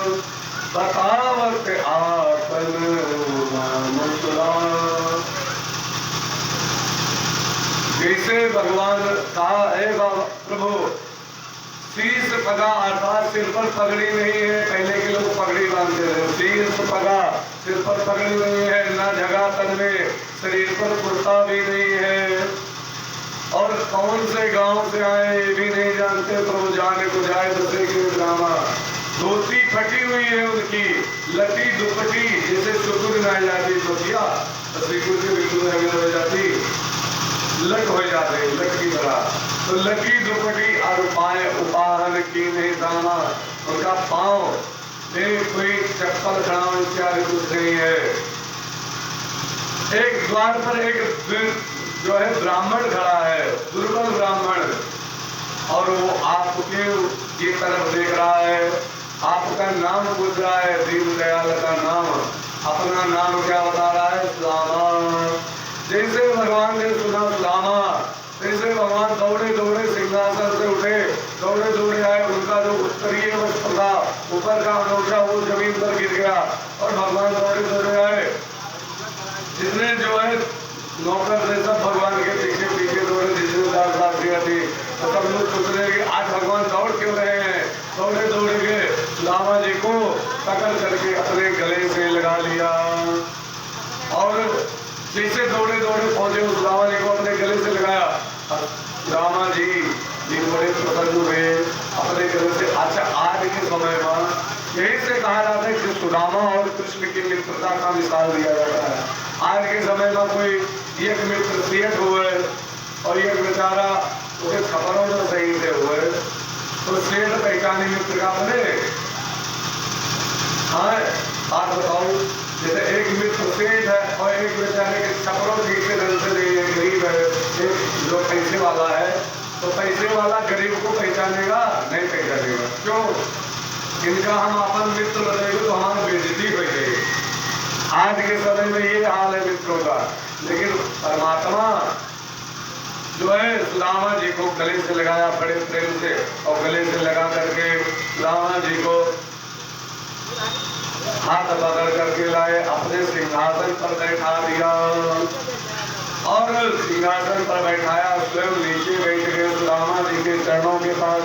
बतावत आपन नाम सुराम। जैसे भगवान कहा, हे प्रभु शीश पगा, अर्थात सिर पर पगड़ी नहीं है। पहले के लोग पगड़ी बांधते थे। शीश पगा, सिर पर पगड़ी नहीं है, ना जगह तन में, शरीर पर कुर्ता भी नहीं है, और कौन से गांव से आए ये भी नहीं जानते। प्रभु जाने को जाए बसे के ग्रामा, धोती फटी हुई है उनकी, लटी दुपटी जैसे सुकुर में आ जाती तो किया श्रीकुर के बिल्कुल हो जाती, लट हो जाते लट की तरह। तो लटी दुपटी और पाए उपाहन की नहीं दाना, उनका पांव में कोई चप्पल खड़ाव इत्यादि कुछ नहीं है। एक द्वार पर एक जो है ब्राह्मण खड़ा है, दुर्बल ब्राह्मण, और वो आपके की तरफ देख रहा है, आपका नाम पूछ रहा है, दीन दयाल का नाम, अपना नाम क्या बता रहा है, सुदामा। जैसे भगवान ने सुना सुदामा, जैसे भगवान दौड़े दौड़े सिंहासन से उठे, दौड़े दौड़े आए, उनका जो उत्तरीय वस्त्र था ऊपर का अनोखा वो जमीन पर गिर गया, और भगवान दौड़े दौड़े आए। जिसने जो है नौकर थे सब भगवान के पीछे पीछे दौड़े, जिसने दास दिया थी, तो सब लोग सोच रहे कि आज भगवान दौड़ क्यों रहे हैं। दौड़े दौड़े के सुदामा जी को पकड़ करके अपने गले से लगा लिया, और जैसे दौड़े दौड़े पहुंचे उस सुदामा जी को अपने गले से लगाया। सुदामा जी बड़े प्रसन्न हुए अपने गले से। अच्छा, आज के समय में यही से कहा जाता है कि सुदामा और कृष्ण की मित्रता का मिसाल दिया जाता है। आज के समय में कोई एक मित्र सेठ हुए और एक बेचारा उसके खबरों में सही से हुए, तो सेठ पहचाने मित्र का बने। हाँ, बात बताओ, जैसे एक मित्र सेठ है और एक बेचारे के छपरों ठीक से ढंग से नहीं है, गरीब है, एक जो पैसे वाला है, तो पैसे वाला गरीब को पहचानेगा नहीं पहचानेगा। क्यों? इनका हम अपन मित्र बनेंगे तो हमारी बेइज्जती हो जाएगी। आज के समय में ये हाल है मित्रों का। लेकिन परमात्मा जो है सुदामा जी को गले से लगाया बड़े प्रेम से, और गले से लगा करके सुदामा जी को हाथ पकड़ करके लाए, अपने सिंहासन पर बैठा दिया, और सिंहासन पर बैठाया, स्वयं नीचे बैठ गए सुदामा जी के चरणों के पास,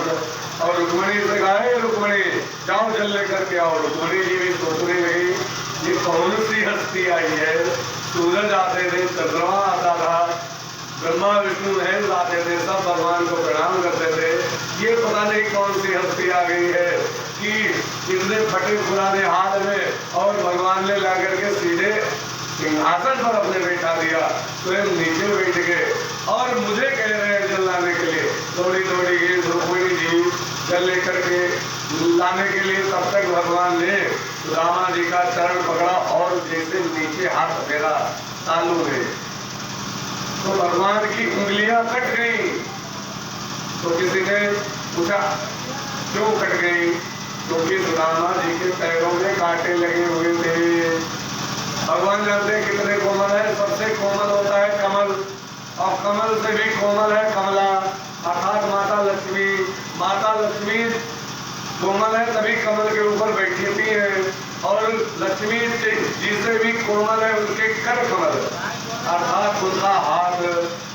और रुक्मणी से कहा, रुक्मणी जाओ जल लेकर के आओ। रुक्मणी जी भी सोचने लगी ये कौन सी हस्ती आई है। सूरज आते थे, चंद्रमा आता था, ब्रह्मा विष्णु महेश आते थे, सब भगवान को प्रणाम करते थे। ये पता नहीं कौन सी हस्ती आ गई है कि इतने फटे पुराने हाल में, और भगवान ने ला करके सीधे सिंहासन पर अपने बैठा दिया, स्वयं नीचे बैठ गए, और मुझे कह रहे हैं जल लाने के लिए। दौड़ी दौड़ी गई रुक्मिणी जी जल लेकर के लाने के लिए। तब तक भगवान ने सुदामा जी का चरण पकड़ा और जैसे नीचे हाथ फेरा तालू में, तो भगवान की उंगलियां कट गई। तो किसी ने पूछा क्यों कट गई? क्योंकि सुदामा जी के पैरों में कांटे लगे हुए थे। भगवान जानते हैं कितने कोमल है। सबसे कोमल होता है कमल, और कमल से भी कोमल है कमला, अर्थात माता लक्ष्मी। माता लक्ष्मी कोमल है तभी कमल के ऊपर बैठी है, और लक्ष्मी जी से भी कोमल है उनके कर कमल, अर्थात उनका हाथ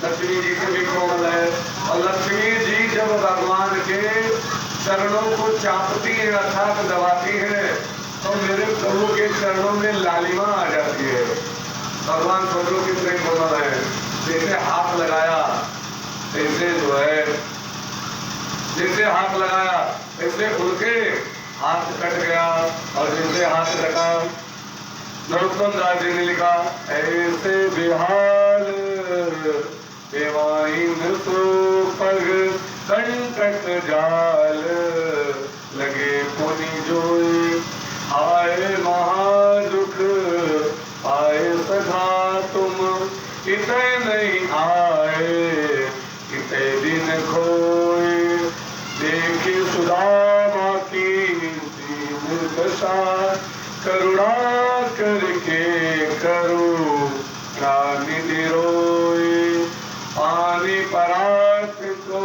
लक्ष्मी जी से भी कोमल है। और लक्ष्मी जी जब भगवान के चरणों को चापती है, अर्थात दबाती है, तो मेरे प्रभु के चरणों में लालिमा आ जाती है। भगवान सोचो कितने कोमल है, जैसे हाथ लगाया ऐसे जो है, जैसे हाथ लगाया ऐसे उनके हाथ कट गया, और जैसे हाथ रखा, नरोत्तम दास जी ने लिखा, ऐसे बिहाल देवाइन सो पग कंटक जाल लगे पुनि जोई, आए महादुख आए सखा तुम, इतने नहीं आए इतने दिन खोए, देखी सुदामा की दीन दशा, करुणा करके करुणा निधि रोए, पानी परात को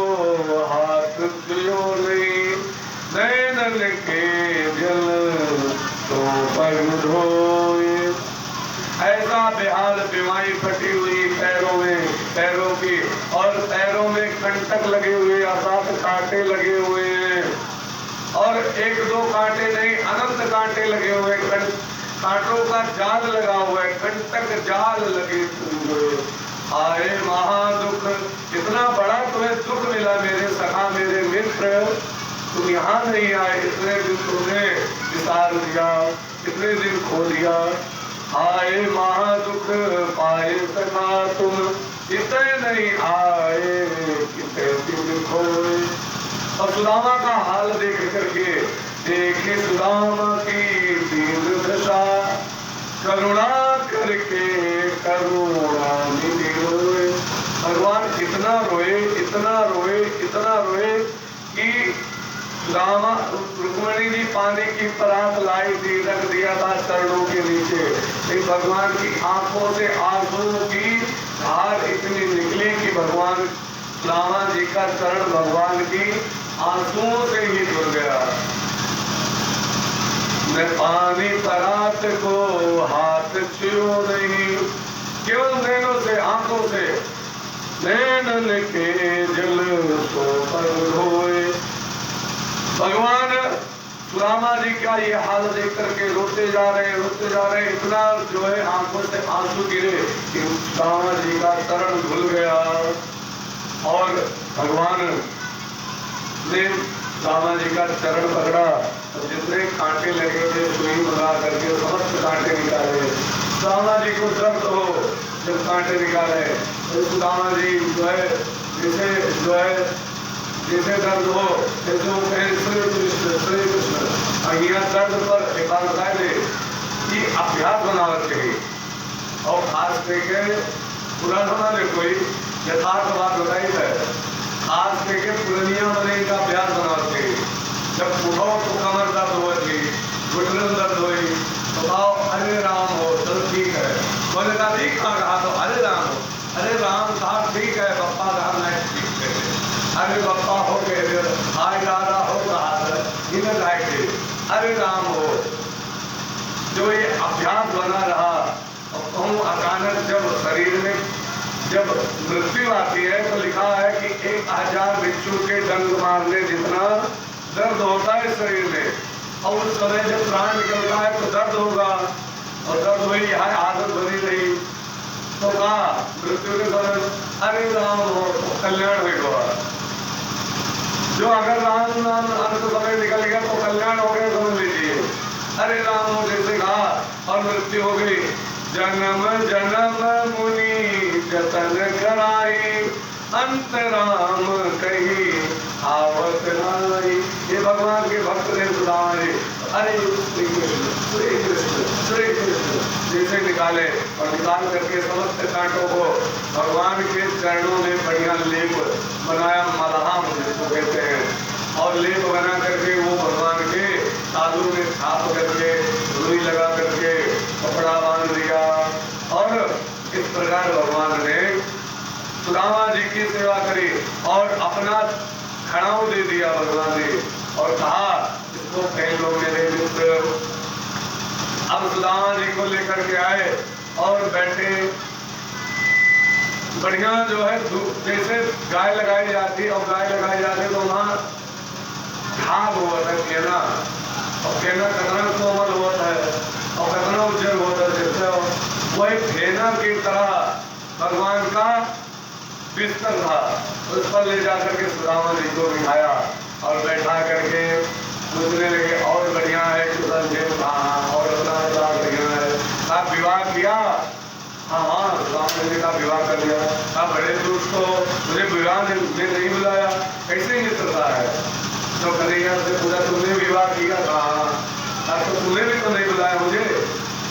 हाथ दियो नहीं, नैनन के जल तो पग धोए। ऐसा बेहाल बीमारी फटी हुई पैरों की, और पैरों में कंटक लगे हुए, अर्थात कांटे लगे हुए हैं, और एक दो कांटे नहीं अनंत कांटे लगे हुए, कांटों का जाल लगा हुआ है, कंटक जाल लगे हुए। आए महादुख, इतना बड़ा तुम्हें दुख मिला मेरे सखा मेरे मित्र, तुम यहाँ नहीं आए, इतने दिन तुमने विसार दिया, इतने दिन खो दिया। आए महादुख पाए सखा तुम, इतने नहीं आए कितने दिन खोए। और सुदामा का हाल देख करके, देखे सुदामा की दीन दशा, करुणा करके करुणा निधि रोए। भगवान इतना रोए, इतना रोए, इतना रोए कि सुदामा रुक्मिणी जी पानी की परात लाई थी, रख दिया था चरणों के नीचे, लेकिन भगवान की आंखों से आंसुओं की धार इतनी निकली कि भगवान सुदामा जी का चरण भगवान की आंसुओं से ही धुल गया। मैं पानी परात को हाथ छुओ नहीं, केवल नैनों से, आंखों से, नैनन के जल तो पर धोए। भगवान सुदामा जी का ये हाल देख करके रोते जा रहे, इतना जो है आंखों से आंसू गिरे कि सुदामा जी का चरण धुल गया। और भगवान ने सुदामा जी का चरण पकड़ा, तो जितने कांटे लगे थे सुई लगा करके समस्त कांटे निकाले। सुदामा जी को दर्द हो जब कांटे निकाले, तो सुदामा जी जो है जैसे दर्द हो जैसे वो कहें श्री कृष्ण श्री कृष्ण। और यहाँ दर्द पर एक बात बताए थे कि अभ्यास बनाना चाहिए, और खास करके पुराना ने कोई यथार्थ बात बताई है, खास करके पुरानिया बने का अभ्यास बनाना चाहिए। जब उठो तो कमर दर्द हो थी, घुटन दर्द हुई तो कहो अरे राम हो, चलो ठीक है। बोले का ठीक कहा तो अरे राम हो, अरे राम कहा ठीक है, पप्पा कहा मैं ठीक है, अरे पप्पा हो गए, आय दादा हो रहा इधर आएंगे, अरे राम हो। जो ये अभ्यास बना रहा, और कहूँ अचानक जब शरीर में जब मृत्यु आती है तो लिखा है कि 1000 बिच्छू के डंक मारने जितना दर्द होता है शरीर में, और उस समय जब प्राण निकलता है तो दर्द होगा, और दर्द हुई यहाँ आदत बनी रही, तो कहा मृत्यु के समय अरे राम हो तो कल्याण होगा। जो अगर राम नाम अंत समय निकल गया तो कल्याण हो गया समझ लीजिए। अरे राम हो जैसे कहा और मृत्यु हो गई। जन्म जन्म मुनि जतन कराई, अंत राम कही आवत नाई। ये भगवान के भक्त ने सुनाए, अरे श्री कृष्ण श्री कृष्ण श्री कृष्ण जैसे निकाले, और निकाल करके समस्त कांटों को भगवान के चरणों में बढ़िया लेप बनाया, मलहम जिसको कहते हैं, और लेप बना करके वो भगवान के तालू में छाप करके रुई लगा करके कपड़ा बांध दिया। और इस प्रकार भगवान ने सुदामा जी की सेवा करी और अपना खड़ाऊ दे दिया भगवान ने, और कहा इसको कई लोग मेरे मित्र। अब सुदामा जी को लेकर के आए और बैठे, बढ़िया जो है जैसे गाय लगाई जाती, और गाय लगाई जाती तो वहाँ घाव हुआ था ना, और फेना कितना कोमल होता है और कितना उज्जवल होता है, जिससे वही फेना की तरह भगवान का बिस्तर था, उस पर ले जाकर के सुदामा जी को बिठाया और बैठा करके पूछने लगे और बढ़िया है कुशल देव कहाँ और अपना बढ़िया है, आप विवाह किया? हाँ हाँ, सुदामा जी का विवाह कर लिया। आप बड़े दुष्ट हो, मुझे विवाह में नहीं बुलाया, कैसे मित्रता है? तो कन्हैया से पूछा तुमने विवाह किया? कहा तो तुमने भी तो नहीं बुलाया मुझे।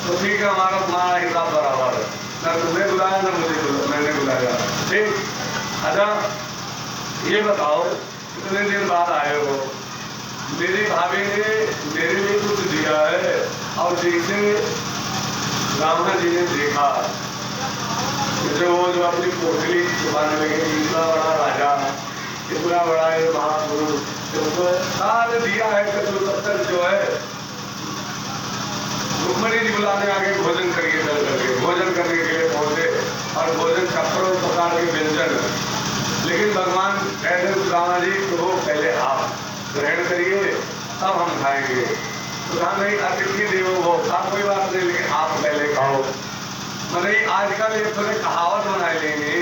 तो ठीक है, हमारा तुम्हारा हिसाब बराबर है, न तुमने बुलाया न मुझे मैंने बुलाया। ठीक, अच्छा ये बताओ कितने दिन बाद आए हो? मेरी भाभी ने मेरे लिए कुछ दिया है और जैसे ब्राह्मण जी ने देखा जैसे वो जो अपनी पोटली छुपाने लगे, इतना बड़ा राजा, इतना बड़ा ये महापुरुष, उसको सारे दिया है कचरू पत्थर जो है। रुक्मणी जी बुलाने आगे भोजन करिए, चल करके भोजन करने के लिए पहुंचे और भोजन छप्परों प्रकार के व्यंजन, लेकिन भगवान कहते सुदामा जी तो पहले आप ग्रहण करिए तब हम खाएंगे। तो कहा नहीं, अतिथि देवो हो, आप कोई बात नहीं, लेकिन आप पहले खाओ। मैंने आजकल एक थोड़े कहावत बनाए लेंगे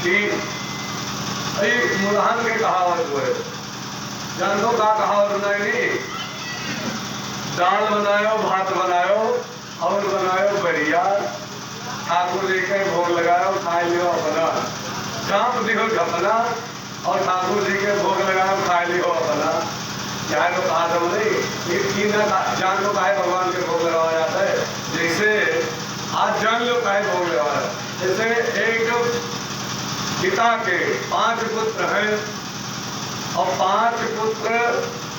कि मुल्हान के कहावत हुए, जानतो का कहावत बनाए नहीं, दाल बनायो भात बनायो और बनायो बढ़िया, ठाकुर जी के भोग लगायो खाए लियो अपना, चाँप दिखो झपना और ठाकुर जी के भोग लगाओ खाए लियो अपना। चाहे तो कहा था नहीं, जान लो काहे भगवान के भोग लगाया जाता है, जैसे आज जान लो काहे भोग लगाया। जैसे एक पिता के 5 पुत्र हैं और 5 पुत्र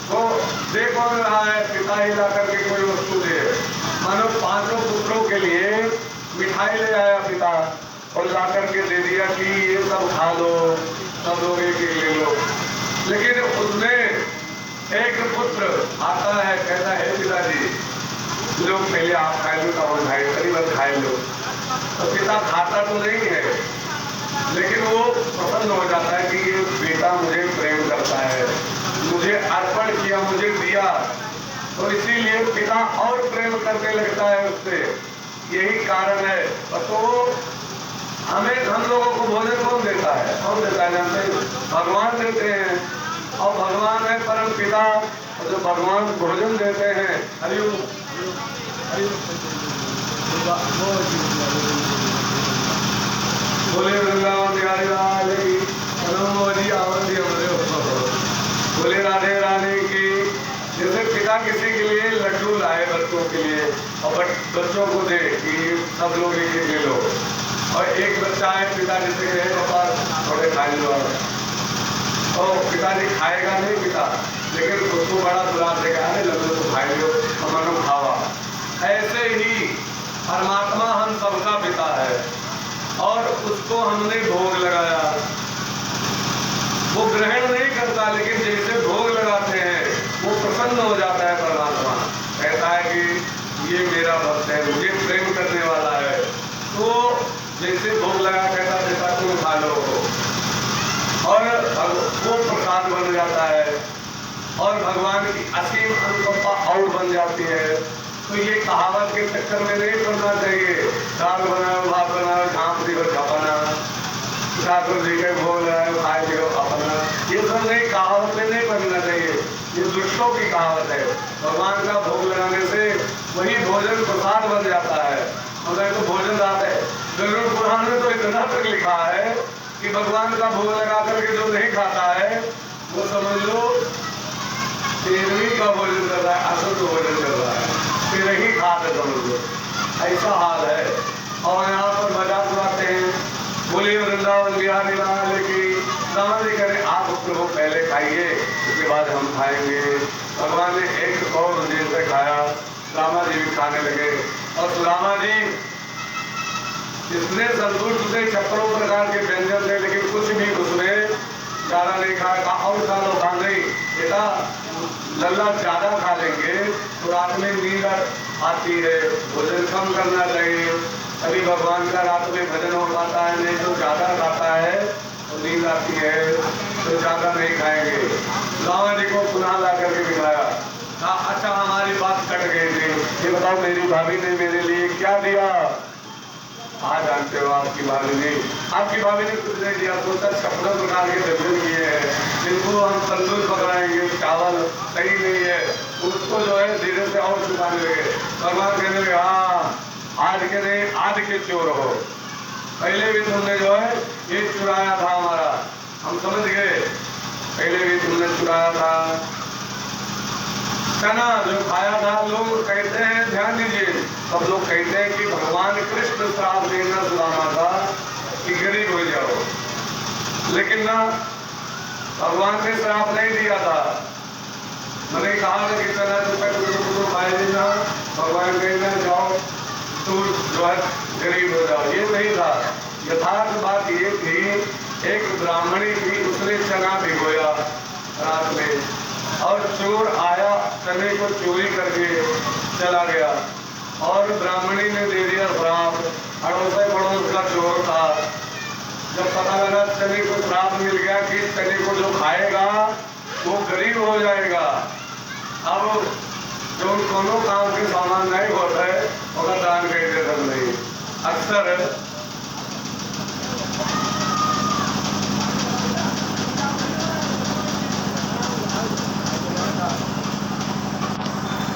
को दे कौन रहा है, पिता ही ला करके कोई वस्तु दे, मानो 5 पुत्रों के लिए मिठाई ले आया पिता और ला करके दे दिया कि ये सब खा लो, सब लोग एक ले लो। लेकिन उसमें एक पुत्र आता है, कहता है पिताजी लो पहले आप खाए लो, तब हम खाए, करीबन खाए लो। तो पिता खाता तो नहीं है, लेकिन वो प्रसन्न हो जाता है कि ये बेटा मुझे प्रेम करता है, मुझे अर्पण किया, मुझे दिया, तो इसीलिए पिता और प्रेम करने लगता है उससे। यही कारण है। तो हम लोगों को भोजन कौन देता है? कौन देता है? जानते हैं, भगवान देते हैं, और भगवान है परम पिता, और जो भगवान भोजन देते हैं। हरिओम बोले वृंदावन बिहारी लाल की, बोले राधे रानी की। जैसे पिता किसी के लिए लड्डू लाए बच्चों के लिए और बच्चों को दे कि सब लोग एक ले लो, और एक बच्चा है पिता जिसे कहे पापा थोड़े खा लो, तो पिताजी खाएगा नहीं पिता, लेकिन उसको बड़ा दुलार देगा, लड्डू तो खाए लो और मनो खावा। ऐसे ही परमात्मा हम सबका पिता है और उसको हमने भोग लगाया, वो ग्रहण नहीं करता, लेकिन जैसे भोग लगाते हैं वो प्रसन्न हो जाता है। परमात्मा कहता है कि ये मेरा भक्त है, मुझे प्रेम करने वाला है, तो जैसे भोग लगा कहता बेटा तुम खा लो, और वो प्रसाद बन जाता है और भगवान की असीम अनुकंपा और बन जाती है। तो ये कहावत के चक्कर में नहीं पड़ना चाहिए, दाल बनाओ भात बनाओ झाँप दियो झपना, ठाकुर जी के भोग लगाओ खाए दियो अपना, ये सब नहीं, कहावत में नहीं पड़ना चाहिए, ये दुष्टों की कहावत है। भगवान का भोग लगाने से वही भोजन प्रसाद बन जाता है, मगर तो भोजन रात है। गरुड़ पुराण में तो इतना तक लिखा है कि भगवान का भोग लगा करके जो नहीं खाता है वो समझ लो तेरहवीं का भोजन कर रहा है, असुर भोजन कर रहा है, फिर ही खाते समझ लो, ऐसा हाल है। और यहाँ पर मजाक उड़ाते हैं, बोलिए वृंदावन बिहारी लाल की, समाधि करें आप प्रभु पहले खाइए उसके बाद हम खाएंगे। भगवान ने एक कौर देर से खाया, सुदामा जी भी खाने लगे और सुदामा जी इतने संतुष्ट थे, 56 प्रकार के व्यंजन थे, लेकिन कुछ भी उसमें ज्यादा नहीं खाया। और खा लो, खा नहीं बेटा, लल्ला ज्यादा खा लेंगे तो रात में नींद आती है, भोजन कम करना चाहिए, तभी भगवान का रात में भजन हो पाता है। नहीं तो ज्यादा खाता है तो नींद आती है, तो ज्यादा नहीं खाएंगे। सुदामा जी को पुनः ला करके बिठाया, कहा अच्छा हमारी बात कट गई थी, ये बताओ मेरी भाभी ने मेरे लिए क्या दिया? हाँ जानते हो आपकी भाभी ने कुछ नहीं दिया, दो चार छप्पन प्रकार के व्यंजन किए हैं, जिनको हम तंदूर पकड़ाएंगे, चावल सही नहीं है, उसको जो है धीरे से और चुकाने लगे। भगवान कहने लगे हाँ आज के नहीं आज के चोर हो, पहले भी तुमने जो है ये चुराया था हमारा, हम समझ गए, पहले भी तुमने चुराया था चना जो खाया था। लोग कहते हैं, ध्यान दीजिए, सब लोग कहते हैं कि भगवान कृष्ण श्राप देना सुनाना था कि गरीब हो जाओ, लेकिन ना भगवान ने श्राप नहीं दिया था। मैंने कहा ना कि चना तो खाए देना, भगवान कहना जाओ तू जो है गरीब हो जाओ, ये नहीं था। यथार्थ बात ये थी, एक ब्राह्मणी थी, उसने चना भिगोया रात में और चोर आया, चने को चोरी करके चला गया और ब्राह्मणी ने दे दिया श्राप। पड़ोस का चोर था, जब पता लगा चने को श्राप मिल गया कि चने को जो खाएगा वो गरीब हो जाएगा। अब जो दोनों काम के सामान नहीं होता है उसका दान कहीं दे नहीं। अक्सर